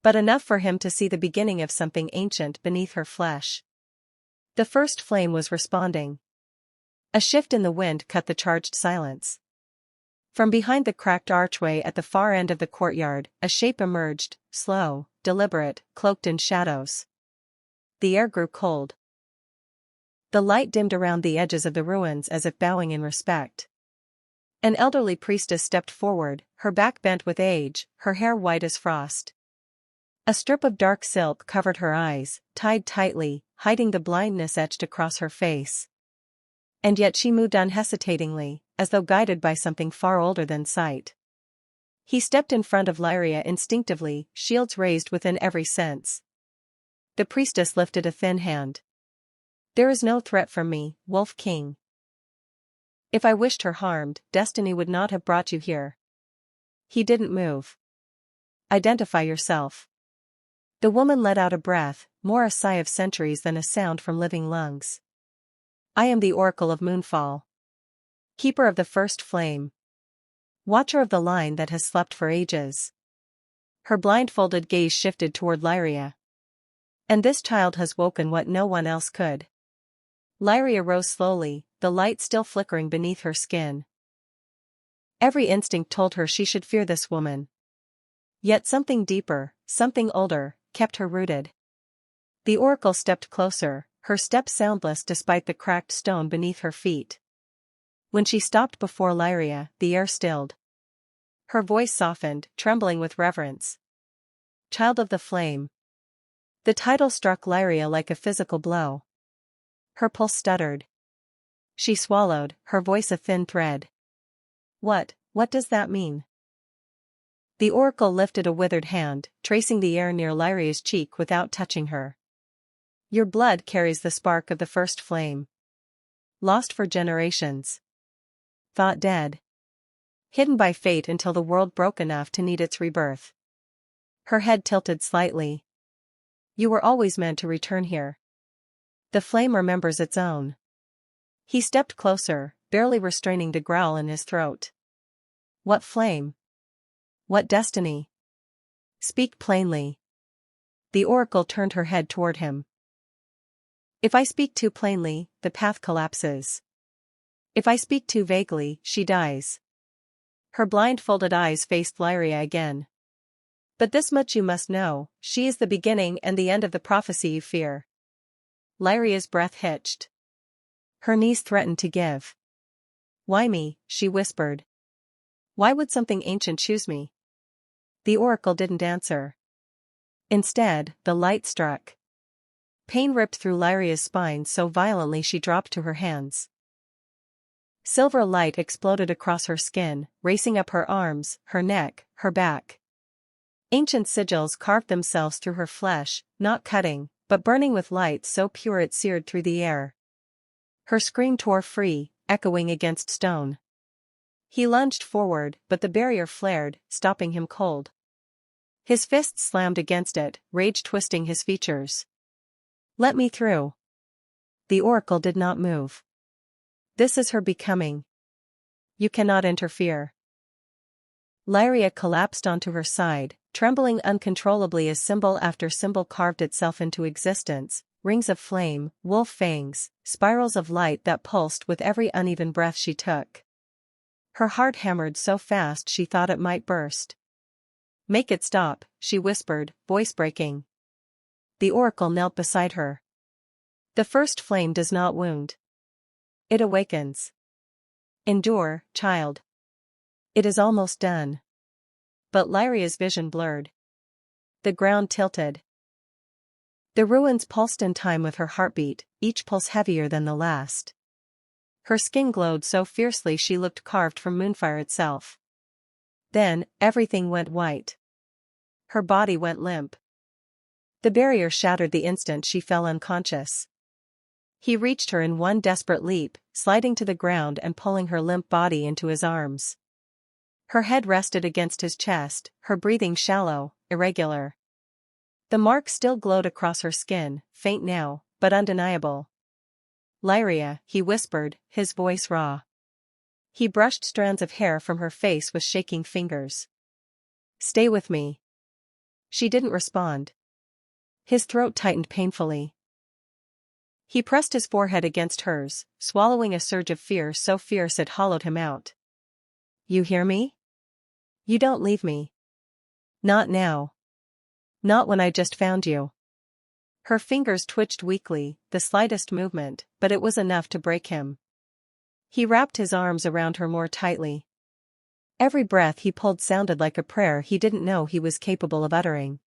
But enough for him to see the beginning of something ancient beneath her flesh. The first flame was responding. A shift in the wind cut the charged silence. From behind the cracked archway at the far end of the courtyard, a shape emerged, slow, deliberate, cloaked in shadows. The air grew cold. The light dimmed around the edges of the ruins as if bowing in respect. An elderly priestess stepped forward, her back bent with age, her hair white as frost. A strip of dark silk covered her eyes, tied tightly, hiding the blindness etched across her face. And yet she moved unhesitatingly, as though guided by something far older than sight. He stepped in front of Lyria instinctively, shields raised within every sense. The priestess lifted a thin hand. "There is no threat from me, Wolf King. If I wished her harmed, destiny would not have brought you here." He didn't move. "Identify yourself." The woman let out a breath, more a sigh of centuries than a sound from living lungs. "I am the Oracle of Moonfall. Keeper of the first flame. Watcher of the line that has slept for ages." Her blindfolded gaze shifted toward Lyria. "And this child has woken what no one else could." Lyria rose slowly, the light still flickering beneath her skin. Every instinct told her she should fear this woman. Yet something deeper, something older, kept her rooted. The oracle stepped closer, her step soundless despite the cracked stone beneath her feet. When she stopped before Lyria, the air stilled. Her voice softened, trembling with reverence. "Child of the Flame." The title struck Lyria like a physical blow. Her pulse stuttered. She swallowed, her voice a thin thread. What does that mean?" The oracle lifted a withered hand, tracing the air near Lyria's cheek without touching her. "Your blood carries the spark of the first flame. Lost for generations. Thought dead. Hidden by fate until the world broke enough to need its rebirth." Her head tilted slightly. "You were always meant to return here. The flame remembers its own." He stepped closer, barely restraining the growl in his throat. "What flame? What destiny? Speak plainly." The oracle turned her head toward him. "If I speak too plainly, the path collapses. If I speak too vaguely, she dies." Her blindfolded eyes faced Lyria again. "But this much you must know, she is the beginning and the end of the prophecy you fear." Lyria's breath hitched. Her knees threatened to give. "Why me?" she whispered. "Why would something ancient choose me?" The oracle didn't answer. Instead, the light struck. Pain ripped through Lyria's spine so violently she dropped to her hands. Silver light exploded across her skin, racing up her arms, her neck, her back. Ancient sigils carved themselves through her flesh, not cutting, but burning with light so pure it seared through the air. Her scream tore free, echoing against stone. He lunged forward, but the barrier flared, stopping him cold. His fists slammed against it, rage twisting his features. "Let me through." The oracle did not move. "This is her becoming. You cannot interfere." Lyria collapsed onto her side, trembling uncontrollably as symbol after symbol carved itself into existence, rings of flame, wolf fangs, spirals of light that pulsed with every uneven breath she took. Her heart hammered so fast she thought it might burst. "Make it stop," she whispered, voice breaking. The oracle knelt beside her. "The first flame does not wound. It awakens. Endure, child. It is almost done." But Lyria's vision blurred. The ground tilted. The ruins pulsed in time with her heartbeat, each pulse heavier than the last. Her skin glowed so fiercely she looked carved from moonfire itself. Then, everything went white. Her body went limp. The barrier shattered the instant she fell unconscious. He reached her in one desperate leap, sliding to the ground and pulling her limp body into his arms. Her head rested against his chest, her breathing shallow, irregular. The mark still glowed across her skin, faint now, but undeniable. "Lyria," he whispered, his voice raw. He brushed strands of hair from her face with shaking fingers. "Stay with me." She didn't respond. His throat tightened painfully. He pressed his forehead against hers, swallowing a surge of fear so fierce it hollowed him out. "You hear me? You don't leave me. Not now. Not when I just found you." Her fingers twitched weakly, the slightest movement, but it was enough to break him. He wrapped his arms around her more tightly. Every breath he pulled sounded like a prayer he didn't know he was capable of uttering.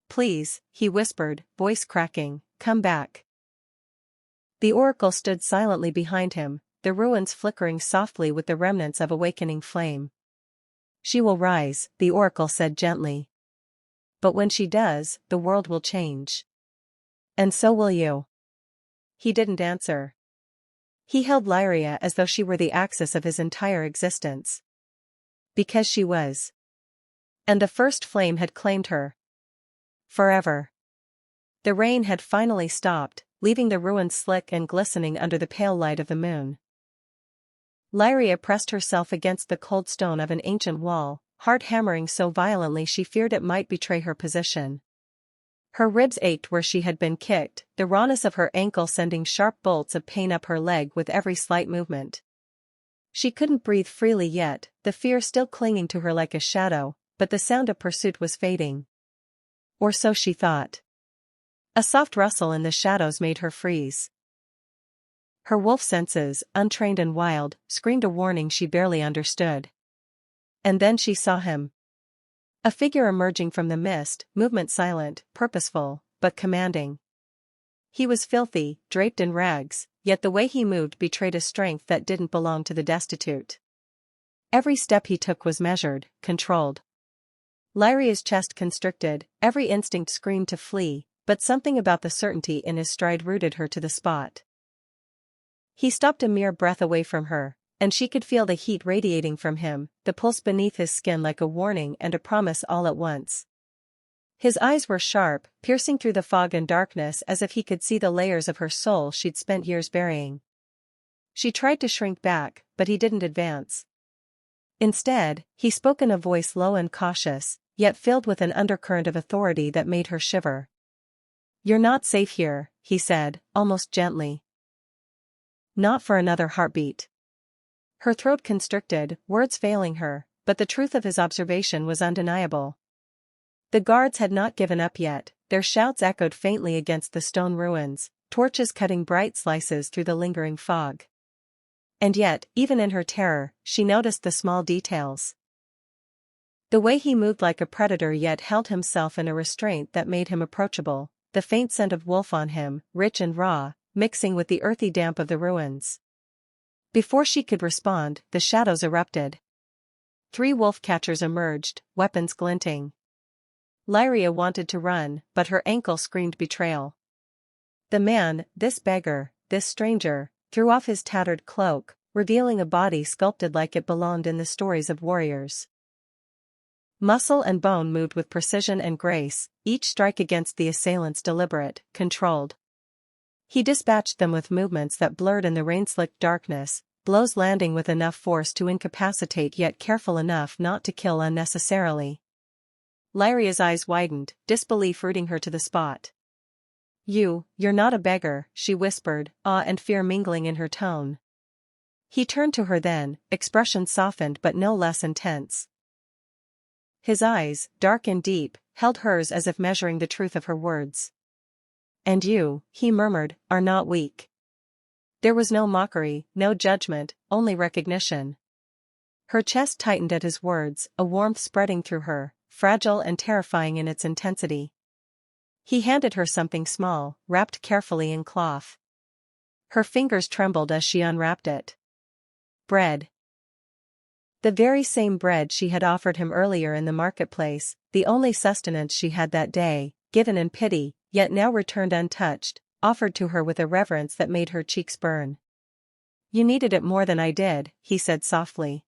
"Please," he whispered, voice cracking, "come back." The oracle stood silently behind him, the ruins flickering softly with the remnants of awakening flame. "She will rise," the oracle said gently. "But when she does, the world will change. And so will you." He didn't answer. He held Lyria as though she were the axis of his entire existence. Because she was. And the first flame had claimed her. Forever. The rain had finally stopped, leaving the ruins slick and glistening under the pale light of the moon. Lyria pressed herself against the cold stone of an ancient wall, heart hammering so violently she feared it might betray her position. Her ribs ached where she had been kicked, the rawness of her ankle sending sharp bolts of pain up her leg with every slight movement. She couldn't breathe freely yet, the fear still clinging to her like a shadow, but the sound of pursuit was fading. Or so she thought. A soft rustle in the shadows made her freeze. Her wolf senses, untrained and wild, screamed a warning she barely understood. And then she saw him. A figure emerging from the mist, movement silent, purposeful, but commanding. He was filthy, draped in rags, yet the way he moved betrayed a strength that didn't belong to the destitute. Every step he took was measured, controlled. Lyria's chest constricted, every instinct screamed to flee, but something about the certainty in his stride rooted her to the spot. He stopped a mere breath away from her, and she could feel the heat radiating from him, the pulse beneath his skin like a warning and a promise all at once. His eyes were sharp, piercing through the fog and darkness as if he could see the layers of her soul she'd spent years burying. She tried to shrink back, but he didn't advance. Instead, he spoke in a voice low and cautious, yet filled with an undercurrent of authority that made her shiver. "You're not safe here," he said, almost gently. "Not for another heartbeat." Her throat constricted, words failing her, but the truth of his observation was undeniable. The guards had not given up yet, their shouts echoed faintly against the stone ruins, torches cutting bright slices through the lingering fog. And yet, even in her terror, she noticed the small details. The way he moved like a predator yet held himself in a restraint that made him approachable, the faint scent of wolf on him, rich and raw, mixing with the earthy damp of the ruins. Before she could respond, the shadows erupted. 3 wolf catchers emerged, weapons glinting. Lyria wanted to run, but her ankle screamed betrayal. The man, this beggar, this stranger, threw off his tattered cloak, revealing a body sculpted like it belonged in the stories of warriors. Muscle and bone moved with precision and grace, each strike against the assailants deliberate, controlled. He dispatched them with movements that blurred in the rain-slicked darkness, blows landing with enough force to incapacitate yet careful enough not to kill unnecessarily. Lyria's eyes widened, disbelief rooting her to the spot. You're not a beggar," she whispered, awe and fear mingling in her tone. He turned to her then, expression softened but no less intense. His eyes, dark and deep, held hers as if measuring the truth of her words. "And you," he murmured, "are not weak." There was no mockery, no judgment, only recognition. Her chest tightened at his words, a warmth spreading through her, fragile and terrifying in its intensity. He handed her something small, wrapped carefully in cloth. Her fingers trembled as she unwrapped it. Bread. The very same bread she had offered him earlier in the marketplace, the only sustenance she had that day, given in pity, yet now returned untouched, offered to her with a reverence that made her cheeks burn. "You needed it more than I did," he said softly.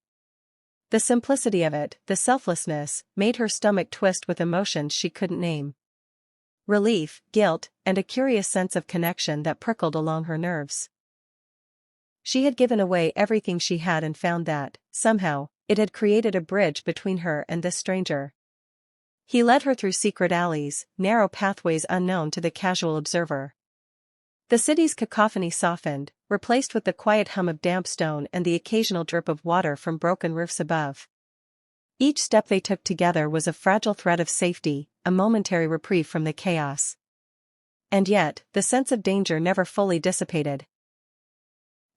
The simplicity of it, the selflessness, made her stomach twist with emotions she couldn't name. Relief, guilt, and a curious sense of connection that prickled along her nerves. She had given away everything she had and found that, somehow, it had created a bridge between her and this stranger. He led her through secret alleys, narrow pathways unknown to the casual observer. The city's cacophony softened, replaced with the quiet hum of damp stone and the occasional drip of water from broken roofs above. Each step they took together was a fragile thread of safety, a momentary reprieve from the chaos. And yet, the sense of danger never fully dissipated.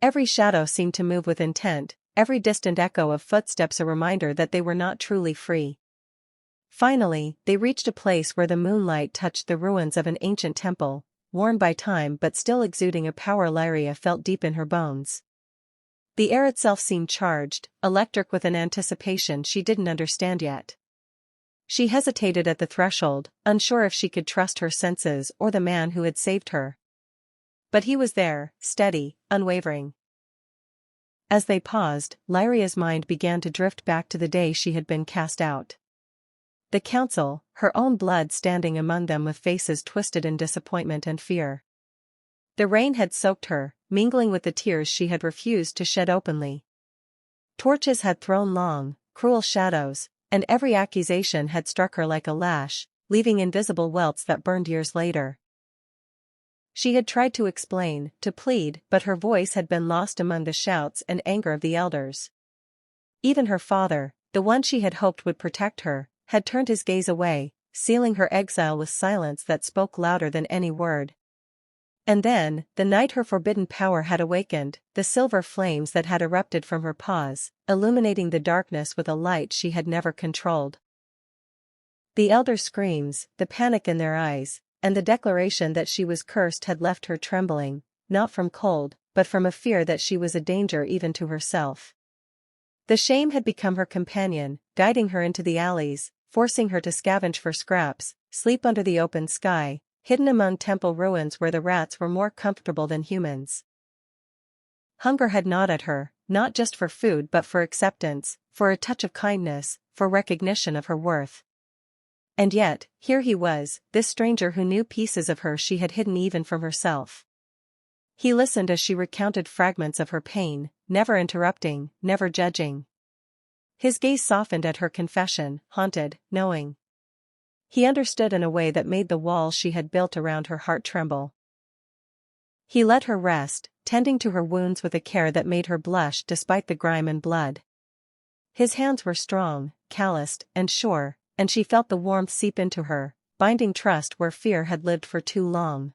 Every shadow seemed to move with intent, every distant echo of footsteps a reminder that they were not truly free. Finally, they reached a place where the moonlight touched the ruins of an ancient temple, worn by time but still exuding a power Lyria felt deep in her bones. The air itself seemed charged, electric with an anticipation she didn't understand yet. She hesitated at the threshold, unsure if she could trust her senses or the man who had saved her. But he was there, steady, unwavering. As they paused, Lyria's mind began to drift back to the day she had been cast out. The council, her own blood standing among them with faces twisted in disappointment and fear. The rain had soaked her, mingling with the tears she had refused to shed openly. Torches had thrown long, cruel shadows, and every accusation had struck her like a lash, leaving invisible welts that burned years later. She had tried to explain, to plead, but her voice had been lost among the shouts and anger of the elders. Even her father, the one she had hoped would protect her, had turned his gaze away, sealing her exile with silence that spoke louder than any word. And then, the night her forbidden power had awakened, the silver flames that had erupted from her paws, illuminating the darkness with a light she had never controlled. The elders' screams, the panic in their eyes, and the declaration that she was cursed had left her trembling, not from cold, but from a fear that she was a danger even to herself. The shame had become her companion, guiding her into the alleys, forcing her to scavenge for scraps, sleep under the open sky, hidden among temple ruins where the rats were more comfortable than humans. Hunger had gnawed at her, not just for food but for acceptance, for a touch of kindness, for recognition of her worth. And yet, here he was, this stranger who knew pieces of her she had hidden even from herself. He listened as she recounted fragments of her pain, never interrupting, never judging. His gaze softened at her confession, haunted, knowing. He understood in a way that made the walls she had built around her heart tremble. He let her rest, tending to her wounds with a care that made her blush despite the grime and blood. His hands were strong, calloused, and sure, and she felt the warmth seep into her, binding trust where fear had lived for too long.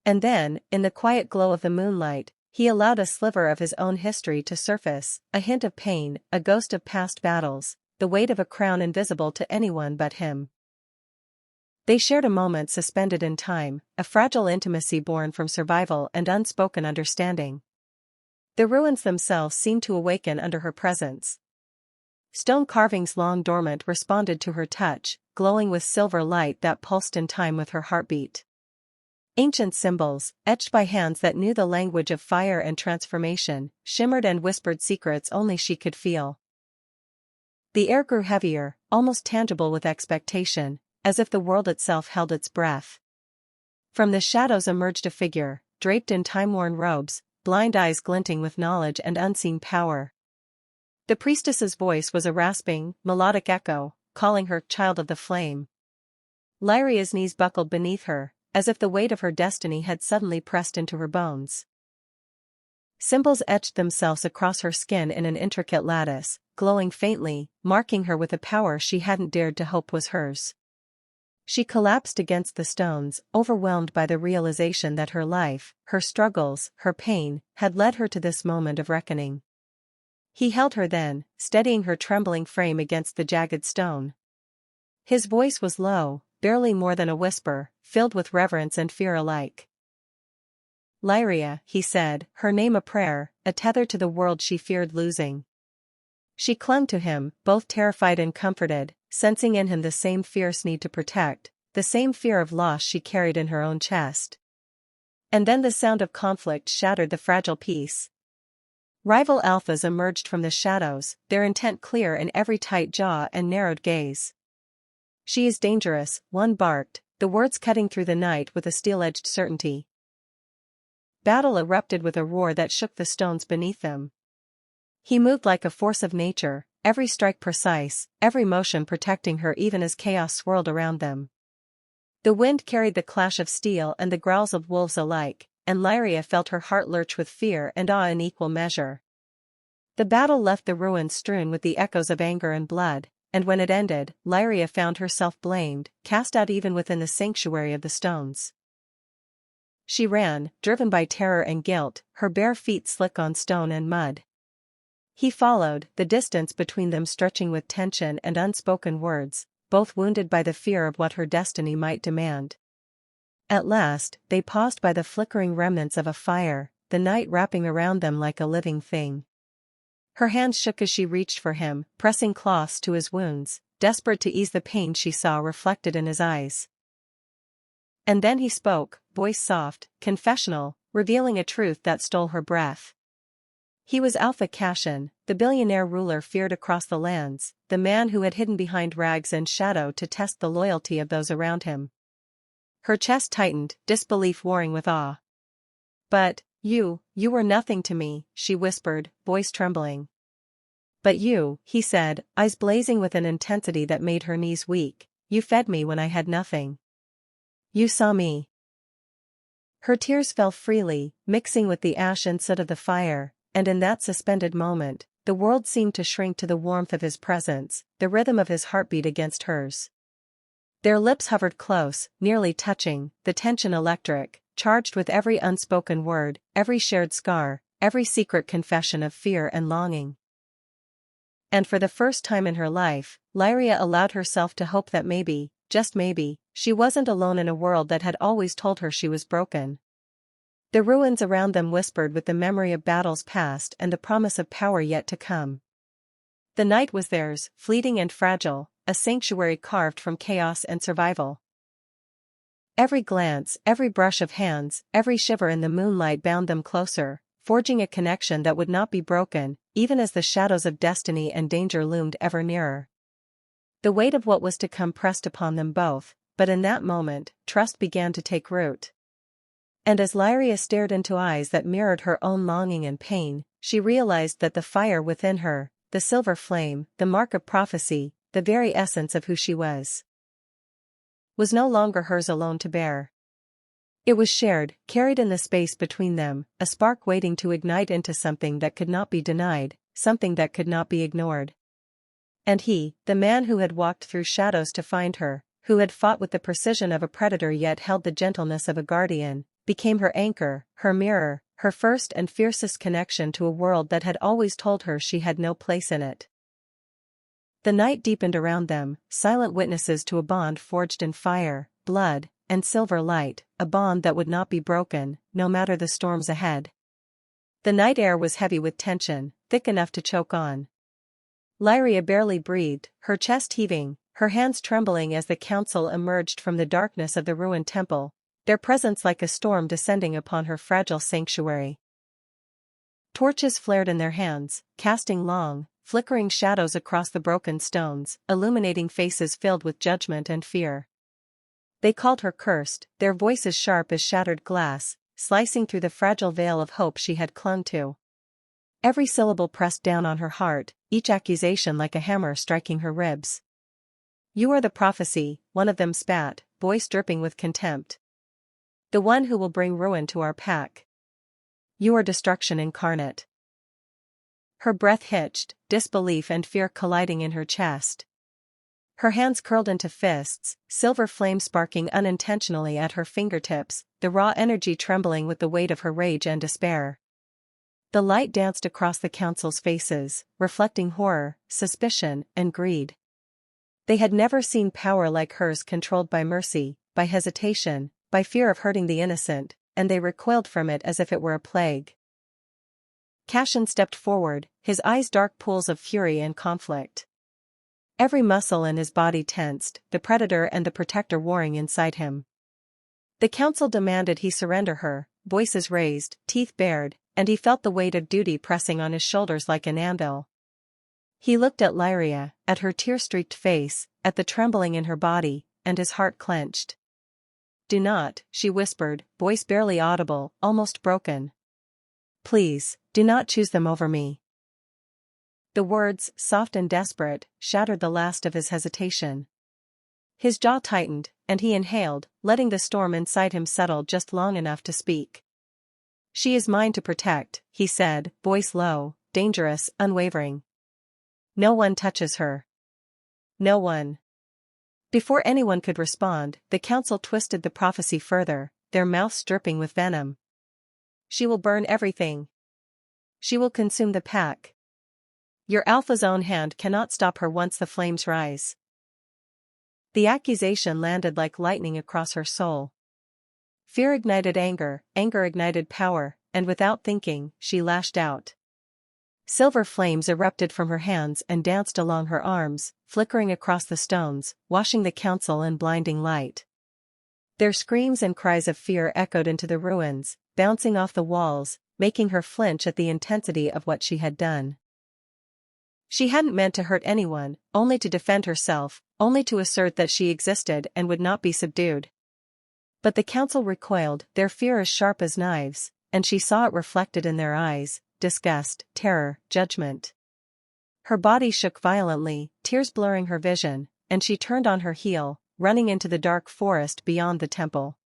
And then, in the quiet glow of the moonlight, he allowed a sliver of his own history to surface, a hint of pain, a ghost of past battles, the weight of a crown invisible to anyone but him. They shared a moment suspended in time, a fragile intimacy born from survival and unspoken understanding. The ruins themselves seemed to awaken under her presence. Stone carvings long dormant responded to her touch, glowing with silver light that pulsed in time with her heartbeat. Ancient symbols, etched by hands that knew the language of fire and transformation, shimmered and whispered secrets only she could feel. The air grew heavier, almost tangible with expectation, as if the world itself held its breath. From the shadows emerged a figure, draped in time-worn robes, blind eyes glinting with knowledge and unseen power. The priestess's voice was a rasping, melodic echo, calling her child of the flame. Lyria's knees buckled beneath her, as if the weight of her destiny had suddenly pressed into her bones. Symbols etched themselves across her skin in an intricate lattice, glowing faintly, marking her with a power she hadn't dared to hope was hers. She collapsed against the stones, overwhelmed by the realization that her life, her struggles, her pain, had led her to this moment of reckoning. He held her then, steadying her trembling frame against the jagged stone. His voice was low, barely more than a whisper, filled with reverence and fear alike. "Lyria," he said, her name a prayer, a tether to the world she feared losing. She clung to him, both terrified and comforted, sensing in him the same fierce need to protect, the same fear of loss she carried in her own chest. And then the sound of conflict shattered the fragile peace. Rival alphas emerged from the shadows, their intent clear in every tight jaw and narrowed gaze. "She is dangerous," one barked, the words cutting through the night with a steel-edged certainty. Battle erupted with a roar that shook the stones beneath them. He moved like a force of nature, every strike precise, every motion protecting her even as chaos swirled around them. The wind carried the clash of steel and the growls of wolves alike, and Lyria felt her heart lurch with fear and awe in equal measure. The battle left the ruins strewn with the echoes of anger and blood, and when it ended, Lyria found herself blamed, cast out even within the sanctuary of the stones. She ran, driven by terror and guilt, her bare feet slick on stone and mud. He followed, the distance between them stretching with tension and unspoken words, both wounded by the fear of what her destiny might demand. At last, they paused by the flickering remnants of a fire, the night wrapping around them like a living thing. Her hands shook as she reached for him, pressing cloths to his wounds, desperate to ease the pain she saw reflected in his eyes. And then he spoke, voice soft, confessional, revealing a truth that stole her breath. He was Alpha Cashin, the billionaire ruler feared across the lands, the man who had hidden behind rags and shadow to test the loyalty of those around him. Her chest tightened, disbelief warring with awe. "But, you were nothing to me," she whispered, voice trembling. "But you," he said, eyes blazing with an intensity that made her knees weak, "you fed me when I had nothing. You saw me." Her tears fell freely, mixing with the ash and soot of the fire, and in that suspended moment, the world seemed to shrink to the warmth of his presence, the rhythm of his heartbeat against hers. Their lips hovered close, nearly touching, the tension electric, charged with every unspoken word, every shared scar, every secret confession of fear and longing. And for the first time in her life, Lyria allowed herself to hope that maybe, just maybe, she wasn't alone in a world that had always told her she was broken. The ruins around them whispered with the memory of battles past and the promise of power yet to come. The night was theirs, fleeting and fragile, a sanctuary carved from chaos and survival. Every glance, every brush of hands, every shiver in the moonlight bound them closer, forging a connection that would not be broken, even as the shadows of destiny and danger loomed ever nearer. The weight of what was to come pressed upon them both, but in that moment, trust began to take root. And as Lyria stared into eyes that mirrored her own longing and pain, she realized that the fire within her, the silver flame, the mark of prophecy, the very essence of who she was no longer hers alone to bear. It was shared, carried in the space between them, a spark waiting to ignite into something that could not be denied, something that could not be ignored. And he, the man who had walked through shadows to find her, who had fought with the precision of a predator yet held the gentleness of a guardian, became her anchor, her mirror, her first and fiercest connection to a world that had always told her she had no place in it. The night deepened around them, silent witnesses to a bond forged in fire, blood, and silver light, a bond that would not be broken, no matter the storms ahead. The night air was heavy with tension, thick enough to choke on. Lyria barely breathed, her chest heaving, her hands trembling as the council emerged from the darkness of the ruined temple, their presence like a storm descending upon her fragile sanctuary. Torches flared in their hands, casting long, flickering shadows across the broken stones, illuminating faces filled with judgment and fear. They called her cursed, their voices sharp as shattered glass, slicing through the fragile veil of hope she had clung to. Every syllable pressed down on her heart, each accusation like a hammer striking her ribs. You are the prophecy, one of them spat, voice dripping with contempt. The one who will bring ruin to our pack. You are destruction incarnate. Her breath hitched, disbelief and fear colliding in her chest. Her hands curled into fists, silver flame sparking unintentionally at her fingertips, the raw energy trembling with the weight of her rage and despair. The light danced across the council's faces, reflecting horror, suspicion, and greed. They had never seen power like hers controlled by mercy, by hesitation, by fear of hurting the innocent, and they recoiled from it as if it were a plague. Cassian stepped forward, his eyes dark pools of fury and conflict. Every muscle in his body tensed, the predator and the protector warring inside him. The council demanded he surrender her, voices raised, teeth bared, and he felt the weight of duty pressing on his shoulders like an anvil. He looked at Lyria, at her tear-streaked face, at the trembling in her body, and his heart clenched. "Do not," she whispered, voice barely audible, almost broken. "Please, do not choose them over me." The words, soft and desperate, shattered the last of his hesitation. His jaw tightened, and he inhaled, letting the storm inside him settle just long enough to speak. "She is mine to protect," he said, voice low, dangerous, unwavering. "No one touches her. No one." Before anyone could respond, the council twisted the prophecy further, their mouths dripping with venom. "She will burn everything. She will consume the pack. Your alpha's own hand cannot stop her once the flames rise." The accusation landed like lightning across her soul. Fear ignited anger, anger ignited power, and without thinking, she lashed out. Silver flames erupted from her hands and danced along her arms, flickering across the stones, washing the council in blinding light. Their screams and cries of fear echoed into the ruins, bouncing off the walls, making her flinch at the intensity of what she had done. She hadn't meant to hurt anyone, only to defend herself, only to assert that she existed and would not be subdued. But the council recoiled, their fear as sharp as knives, and she saw it reflected in their eyes, disgust, terror, judgment. Her body shook violently, tears blurring her vision, and she turned on her heel, running into the dark forest beyond the temple.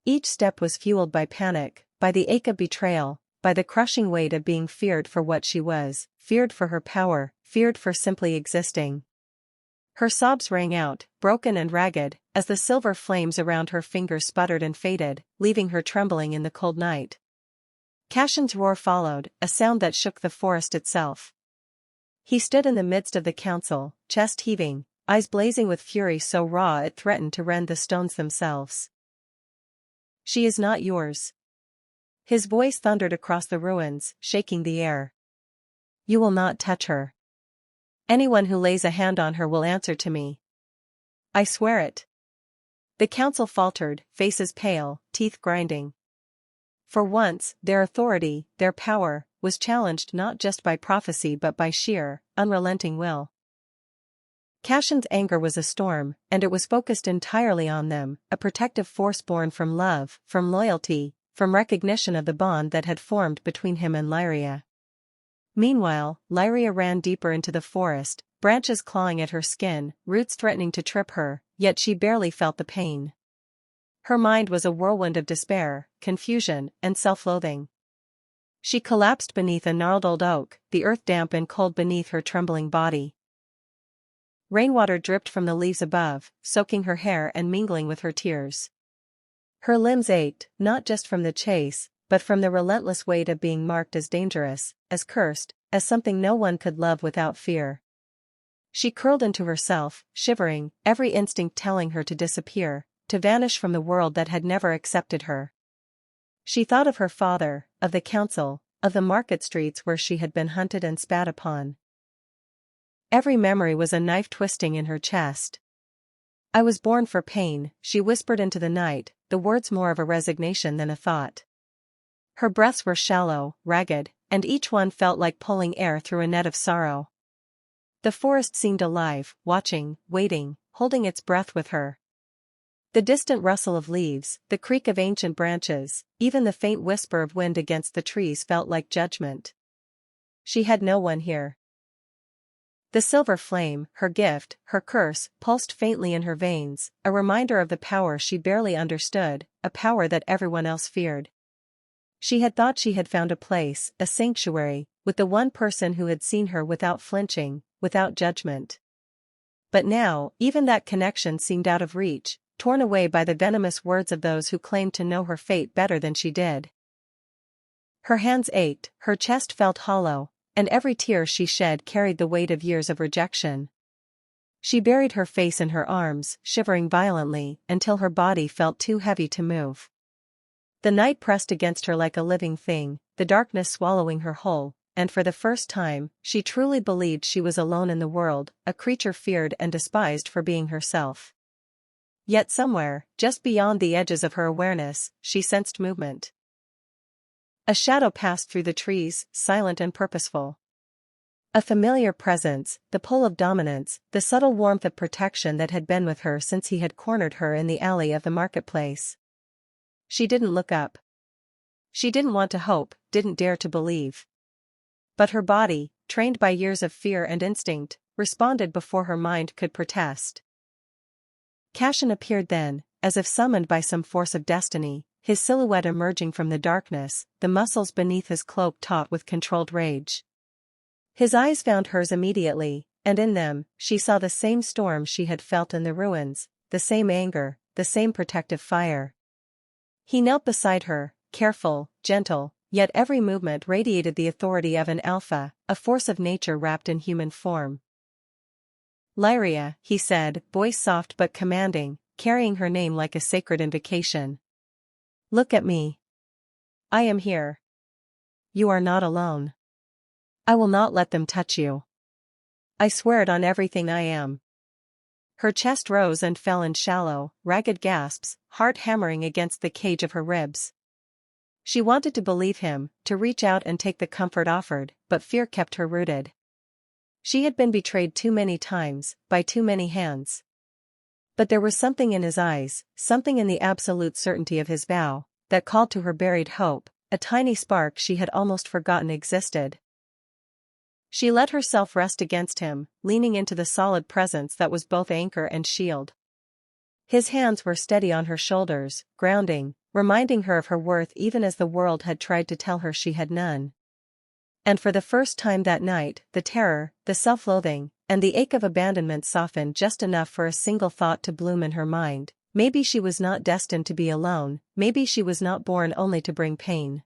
Each step was fueled by panic, by the ache of betrayal, by the crushing weight of being feared for what she was, feared for her power, feared for simply existing. Her sobs rang out, broken and ragged, as the silver flames around her fingers sputtered and faded, leaving her trembling in the cold night. Cassian's roar followed, a sound that shook the forest itself. He stood in the midst of the council, chest heaving, eyes blazing with fury so raw it threatened to rend the stones themselves. "She is not yours." His voice thundered across the ruins, shaking the air. "You will not touch her. Anyone who lays a hand on her will answer to me. I swear it." The council faltered, faces pale, teeth grinding. For once, their authority, their power, was challenged not just by prophecy but by sheer, unrelenting will. Cassian's anger was a storm, and it was focused entirely on them, a protective force born from love, from loyalty, from recognition of the bond that had formed between him and Lyria. Meanwhile, Lyria ran deeper into the forest, branches clawing at her skin, roots threatening to trip her, yet she barely felt the pain. Her mind was a whirlwind of despair, confusion, and self-loathing. She collapsed beneath a gnarled old oak, the earth damp and cold beneath her trembling body. Rainwater dripped from the leaves above, soaking her hair and mingling with her tears. Her limbs ached, not just from the chase, but from the relentless weight of being marked as dangerous, as cursed, as something no one could love without fear. She curled into herself, shivering, every instinct telling her to disappear, to vanish from the world that had never accepted her. She thought of her father, of the council, of the market streets where she had been hunted and spat upon. Every memory was a knife twisting in her chest. "I was born for pain," she whispered into the night, the words more of a resignation than a thought. Her breaths were shallow, ragged, and each one felt like pulling air through a net of sorrow. The forest seemed alive, watching, waiting, holding its breath with her. The distant rustle of leaves, the creak of ancient branches, even the faint whisper of wind against the trees felt like judgment. She had no one here. The silver flame, her gift, her curse, pulsed faintly in her veins, a reminder of the power she barely understood, a power that everyone else feared. She had thought she had found a place, a sanctuary, with the one person who had seen her without flinching, without judgment. But now, even that connection seemed out of reach, torn away by the venomous words of those who claimed to know her fate better than she did. Her hands ached, her chest felt hollow, and every tear she shed carried the weight of years of rejection. She buried her face in her arms, shivering violently, until her body felt too heavy to move. The night pressed against her like a living thing, the darkness swallowing her whole, and for the first time, she truly believed she was alone in the world, a creature feared and despised for being herself. Yet somewhere, just beyond the edges of her awareness, she sensed movement. A shadow passed through the trees, silent and purposeful. A familiar presence, the pull of dominance, the subtle warmth of protection that had been with her since he had cornered her in the alley of the marketplace. She didn't look up. She didn't want to hope, didn't dare to believe. But her body, trained by years of fear and instinct, responded before her mind could protest. Cashin appeared then, as if summoned by some force of destiny, his silhouette emerging from the darkness, the muscles beneath his cloak taut with controlled rage. His eyes found hers immediately, and in them, she saw the same storm she had felt in the ruins, the same anger, the same protective fire. He knelt beside her, careful, gentle, yet every movement radiated the authority of an alpha, a force of nature wrapped in human form. "Lyria," he said, voice soft but commanding, carrying her name like a sacred invocation. "Look at me. I am here. You are not alone. I will not let them touch you. I swear it on everything I am." Her chest rose and fell in shallow, ragged gasps, heart hammering against the cage of her ribs. She wanted to believe him, to reach out and take the comfort offered, but fear kept her rooted. She had been betrayed too many times, by too many hands. But there was something in his eyes, something in the absolute certainty of his vow, that called to her buried hope, a tiny spark she had almost forgotten existed. She let herself rest against him, leaning into the solid presence that was both anchor and shield. His hands were steady on her shoulders, grounding, reminding her of her worth even as the world had tried to tell her she had none. And for the first time that night, the terror, the self-loathing, and the ache of abandonment softened just enough for a single thought to bloom in her mind. Maybe she was not destined to be alone, maybe she was not born only to bring pain.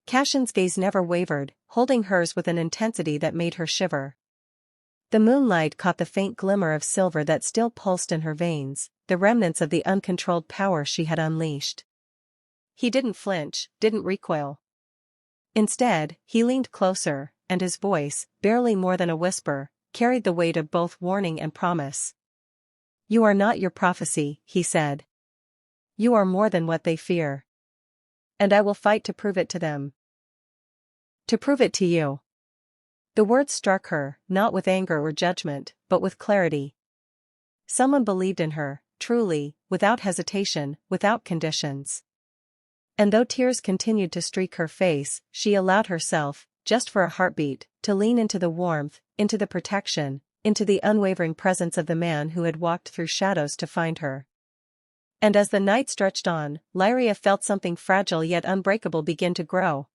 Cashin's gaze never wavered, holding hers with an intensity that made her shiver. The moonlight caught the faint glimmer of silver that still pulsed in her veins, the remnants of the uncontrolled power she had unleashed. He didn't flinch, didn't recoil. Instead, he leaned closer, and his voice, barely more than a whisper, carried the weight of both warning and promise. "You are not your prophecy," he said. "You are more than what they fear. And I will fight to prove it to them. To prove it to you." The words struck her, not with anger or judgment, but with clarity. Someone believed in her, truly, without hesitation, without conditions. And though tears continued to streak her face, she allowed herself, just for a heartbeat, to lean into the warmth, into the protection, into the unwavering presence of the man who had walked through shadows to find her. And as the night stretched on, Lyria felt something fragile yet unbreakable begin to grow.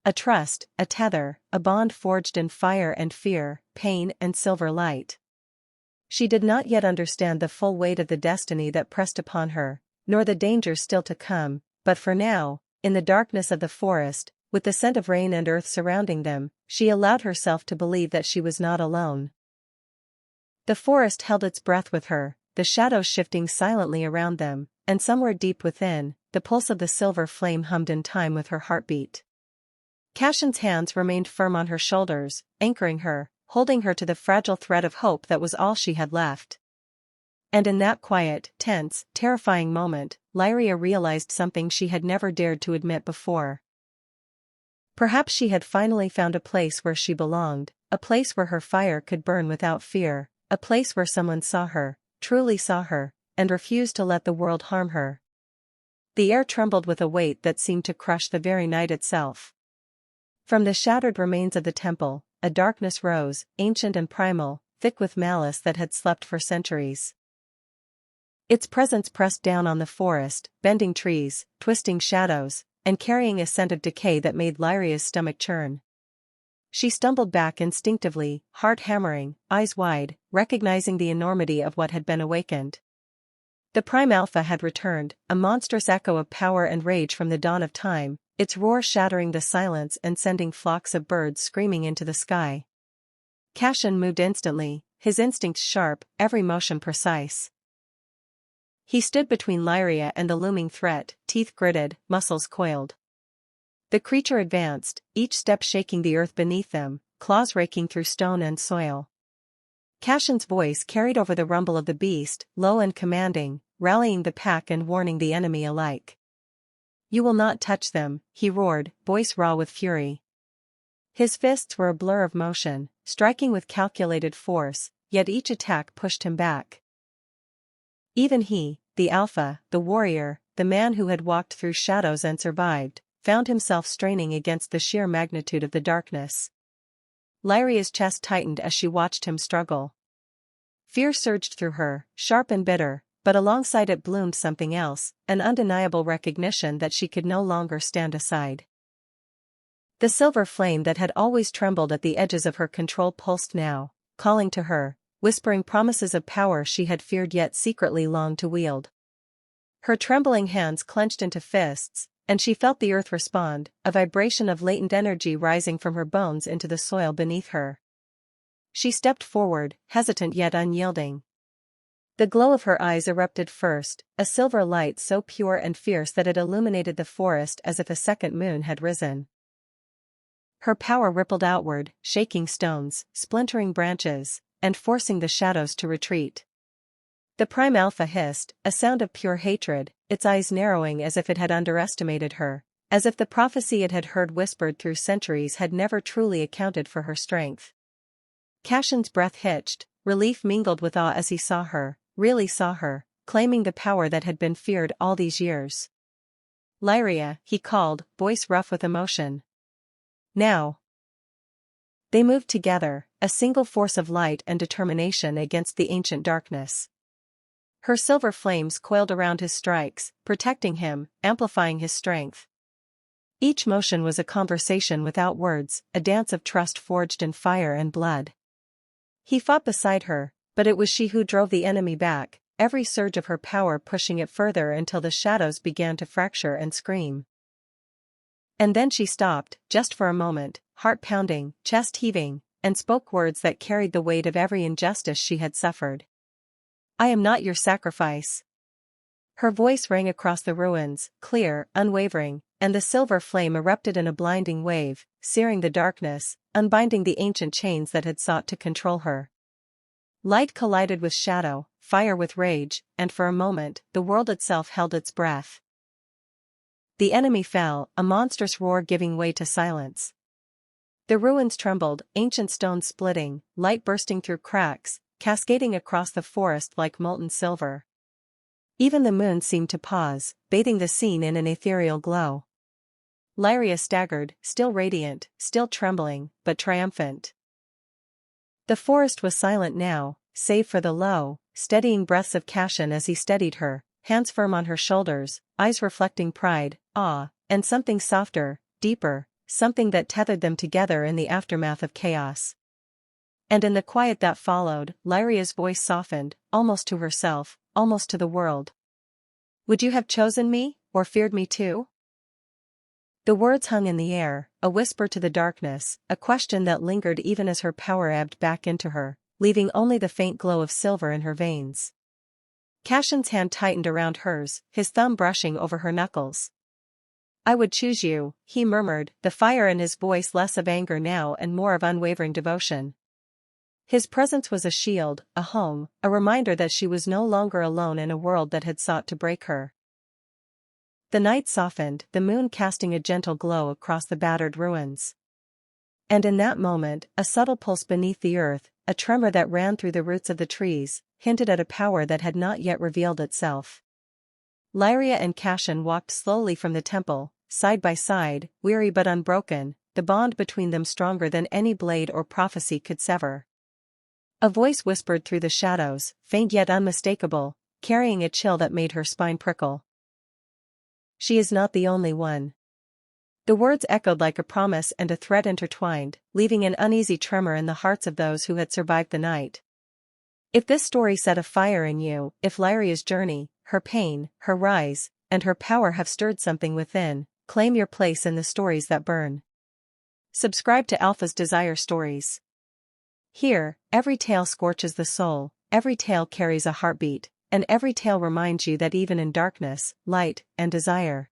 A trust, a tether, a bond forged in fire and fear, pain and silver light. She did not yet understand the full weight of the destiny that pressed upon her, nor the dangers still to come, but for now, in the darkness of the forest, with the scent of rain and earth surrounding them, she allowed herself to believe that she was not alone. The forest held its breath with her, the shadows shifting silently around them, and somewhere deep within, the pulse of the silver flame hummed in time with her heartbeat. Cashin's hands remained firm on her shoulders, anchoring her, holding her to the fragile thread of hope that was all she had left. And in that quiet, tense, terrifying moment, Lyria realized something she had never dared to admit before. Perhaps she had finally found a place where she belonged, a place where her fire could burn without fear, a place where someone saw her, truly saw her, and refused to let the world harm her. The air trembled with a weight that seemed to crush the very night itself. From the shattered remains of the temple, a darkness rose, ancient and primal, thick with malice that had slept for centuries. Its presence pressed down on the forest, bending trees, twisting shadows, and carrying a scent of decay that made Lyria's stomach churn. She stumbled back instinctively, heart hammering, eyes wide, recognizing the enormity of what had been awakened. The Prime Alpha had returned, a monstrous echo of power and rage from the dawn of time, its roar shattering the silence and sending flocks of birds screaming into the sky. Cashin moved instantly, his instincts sharp, every motion precise. He stood between Lyria and the looming threat, teeth gritted, muscles coiled. The creature advanced, each step shaking the earth beneath them, claws raking through stone and soil. Cashin's voice carried over the rumble of the beast, low and commanding, rallying the pack and warning the enemy alike. "You will not touch them," he roared, voice raw with fury. His fists were a blur of motion, striking with calculated force, yet each attack pushed him back. Even he, the Alpha, the warrior, the man who had walked through shadows and survived, found himself straining against the sheer magnitude of the darkness. Lyria's chest tightened as she watched him struggle. Fear surged through her, sharp and bitter, but alongside it bloomed something else, an undeniable recognition that she could no longer stand aside. The silver flame that had always trembled at the edges of her control pulsed now, calling to her, whispering promises of power she had feared yet secretly longed to wield. Her trembling hands clenched into fists, and she felt the earth respond, a vibration of latent energy rising from her bones into the soil beneath her. She stepped forward, hesitant yet unyielding. The glow of her eyes erupted first, a silver light so pure and fierce that it illuminated the forest as if a second moon had risen. Her power rippled outward, shaking stones, splintering branches, and forcing the shadows to retreat. The Prime Alpha hissed, a sound of pure hatred, its eyes narrowing as if it had underestimated her, as if the prophecy it had heard whispered through centuries had never truly accounted for her strength. Cashin's breath hitched, relief mingled with awe as he saw her, really saw her, claiming the power that had been feared all these years. "Lyria," he called, voice rough with emotion. "Now." They moved together, a single force of light and determination against the ancient darkness. Her silver flames coiled around his strikes, protecting him, amplifying his strength. Each motion was a conversation without words, a dance of trust forged in fire and blood. He fought beside her, but it was she who drove the enemy back, every surge of her power pushing it further until the shadows began to fracture and scream. And then she stopped, just for a moment, heart pounding, chest heaving, and spoke words that carried the weight of every injustice she had suffered. "I am not your sacrifice." Her voice rang across the ruins, clear, unwavering, and the silver flame erupted in a blinding wave, searing the darkness, unbinding the ancient chains that had sought to control her. Light collided with shadow, fire with rage, and for a moment, the world itself held its breath. The enemy fell, a monstrous roar giving way to silence. The ruins trembled, ancient stones splitting, light bursting through cracks, cascading across the forest like molten silver. Even the moon seemed to pause, bathing the scene in an ethereal glow. Lyria staggered, still radiant, still trembling, but triumphant. The forest was silent now, save for the low, steadying breaths of Cashin as he steadied her, hands firm on her shoulders, eyes reflecting pride, awe, and something softer, deeper, something that tethered them together in the aftermath of chaos. And in the quiet that followed, Lyria's voice softened, almost to herself, almost to the world. "Would you have chosen me, or feared me too?" The words hung in the air, a whisper to the darkness, a question that lingered even as her power ebbed back into her, leaving only the faint glow of silver in her veins. Cashin's hand tightened around hers, his thumb brushing over her knuckles. "I would choose you," he murmured, the fire in his voice less of anger now and more of unwavering devotion. His presence was a shield, a home, a reminder that she was no longer alone in a world that had sought to break her. The night softened, the moon casting a gentle glow across the battered ruins. And in that moment, a subtle pulse beneath the earth, a tremor that ran through the roots of the trees, hinted at a power that had not yet revealed itself. Lyria and Cashin walked slowly from the temple, side by side, weary but unbroken, the bond between them stronger than any blade or prophecy could sever. A voice whispered through the shadows, faint yet unmistakable, carrying a chill that made her spine prickle. She is not the only one. The words echoed like a promise and a threat intertwined, leaving an uneasy tremor in the hearts of those who had survived the night. If this story set a fire in you, if Lyria's journey, her pain, her rise, and her power have stirred something within, claim your place in the stories that burn. Subscribe to Alpha's Desire Stories. Here, every tale scorches the soul, every tale carries a heartbeat, and every tale reminds you that even in darkness, light, and desire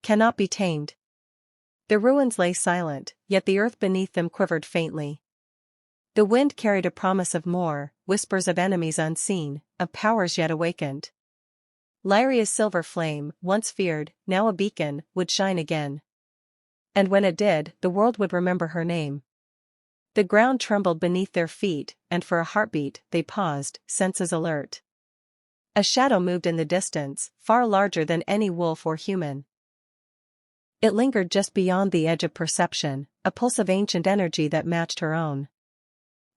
cannot be tamed. The ruins lay silent, yet the earth beneath them quivered faintly. The wind carried a promise of more, whispers of enemies unseen, of powers yet awakened. Lyria's silver flame, once feared, now a beacon, would shine again. And when it did, the world would remember her name. The ground trembled beneath their feet, and for a heartbeat, they paused, senses alert. A shadow moved in the distance, far larger than any wolf or human. It lingered just beyond the edge of perception, a pulse of ancient energy that matched her own.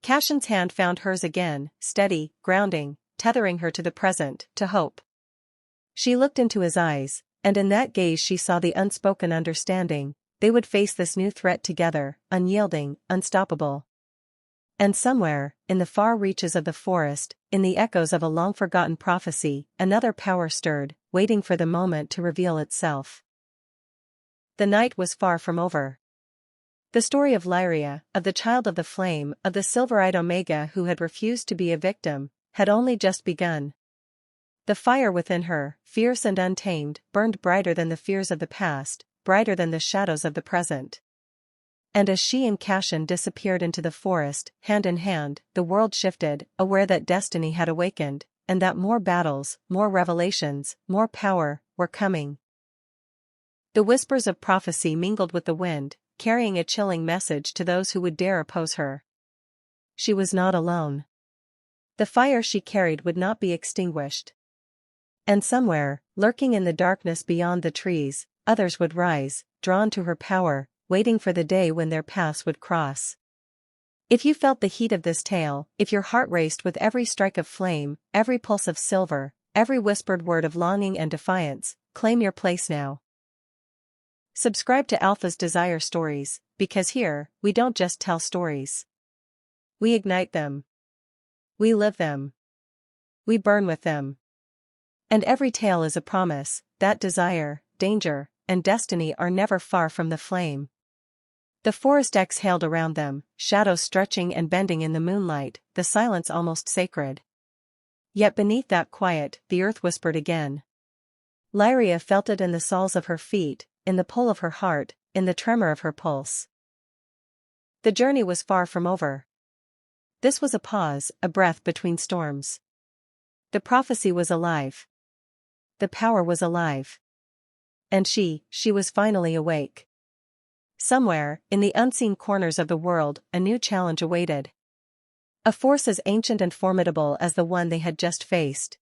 Cashin's hand found hers again, steady, grounding, tethering her to the present, to hope. She looked into his eyes, and in that gaze she saw the unspoken understanding. They would face this new threat together, unyielding, unstoppable. And somewhere, in the far reaches of the forest, in the echoes of a long-forgotten prophecy, another power stirred, waiting for the moment to reveal itself. The night was far from over. The story of Lyria, of the child of the flame, of the silver-eyed Omega who had refused to be a victim, had only just begun. The fire within her, fierce and untamed, burned brighter than the fears of the past, brighter than the shadows of the present. And as she and Cashin disappeared into the forest, hand in hand, the world shifted, aware that destiny had awakened, and that more battles, more revelations, more power, were coming. The whispers of prophecy mingled with the wind, carrying a chilling message to those who would dare oppose her. She was not alone. The fire she carried would not be extinguished. And somewhere, lurking in the darkness beyond the trees, others would rise, drawn to her power, waiting for the day when their paths would cross. If you felt the heat of this tale, if your heart raced with every strike of flame, every pulse of silver, every whispered word of longing and defiance, claim your place now. Subscribe to Alpha's Desire Stories, because here, we don't just tell stories. We ignite them. We live them. We burn with them. And every tale is a promise that desire, danger, and destiny are never far from the flame. The forest exhaled around them, shadows stretching and bending in the moonlight, the silence almost sacred. Yet beneath that quiet, the earth whispered again. Lyria felt it in the soles of her feet, in the pull of her heart, in the tremor of her pulse. The journey was far from over. This was a pause, a breath between storms. The prophecy was alive. The power was alive. And she was finally awake. Somewhere, in the unseen corners of the world, a new challenge awaited. A force as ancient and formidable as the one they had just faced.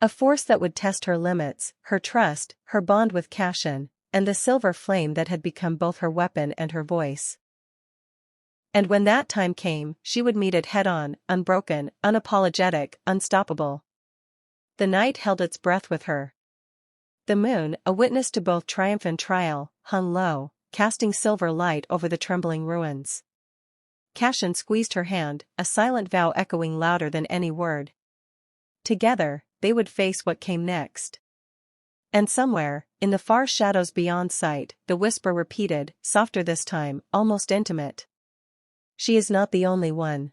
A force that would test her limits, her trust, her bond with Cashin, and the silver flame that had become both her weapon and her voice. And when that time came, she would meet it head-on, unbroken, unapologetic, unstoppable. The night held its breath with her. The moon, a witness to both triumph and trial, hung low, casting silver light over the trembling ruins. Cashin squeezed her hand, a silent vow echoing louder than any word. Together, they would face what came next. And somewhere, in the far shadows beyond sight, the whisper repeated, softer this time, almost intimate. She is not the only one.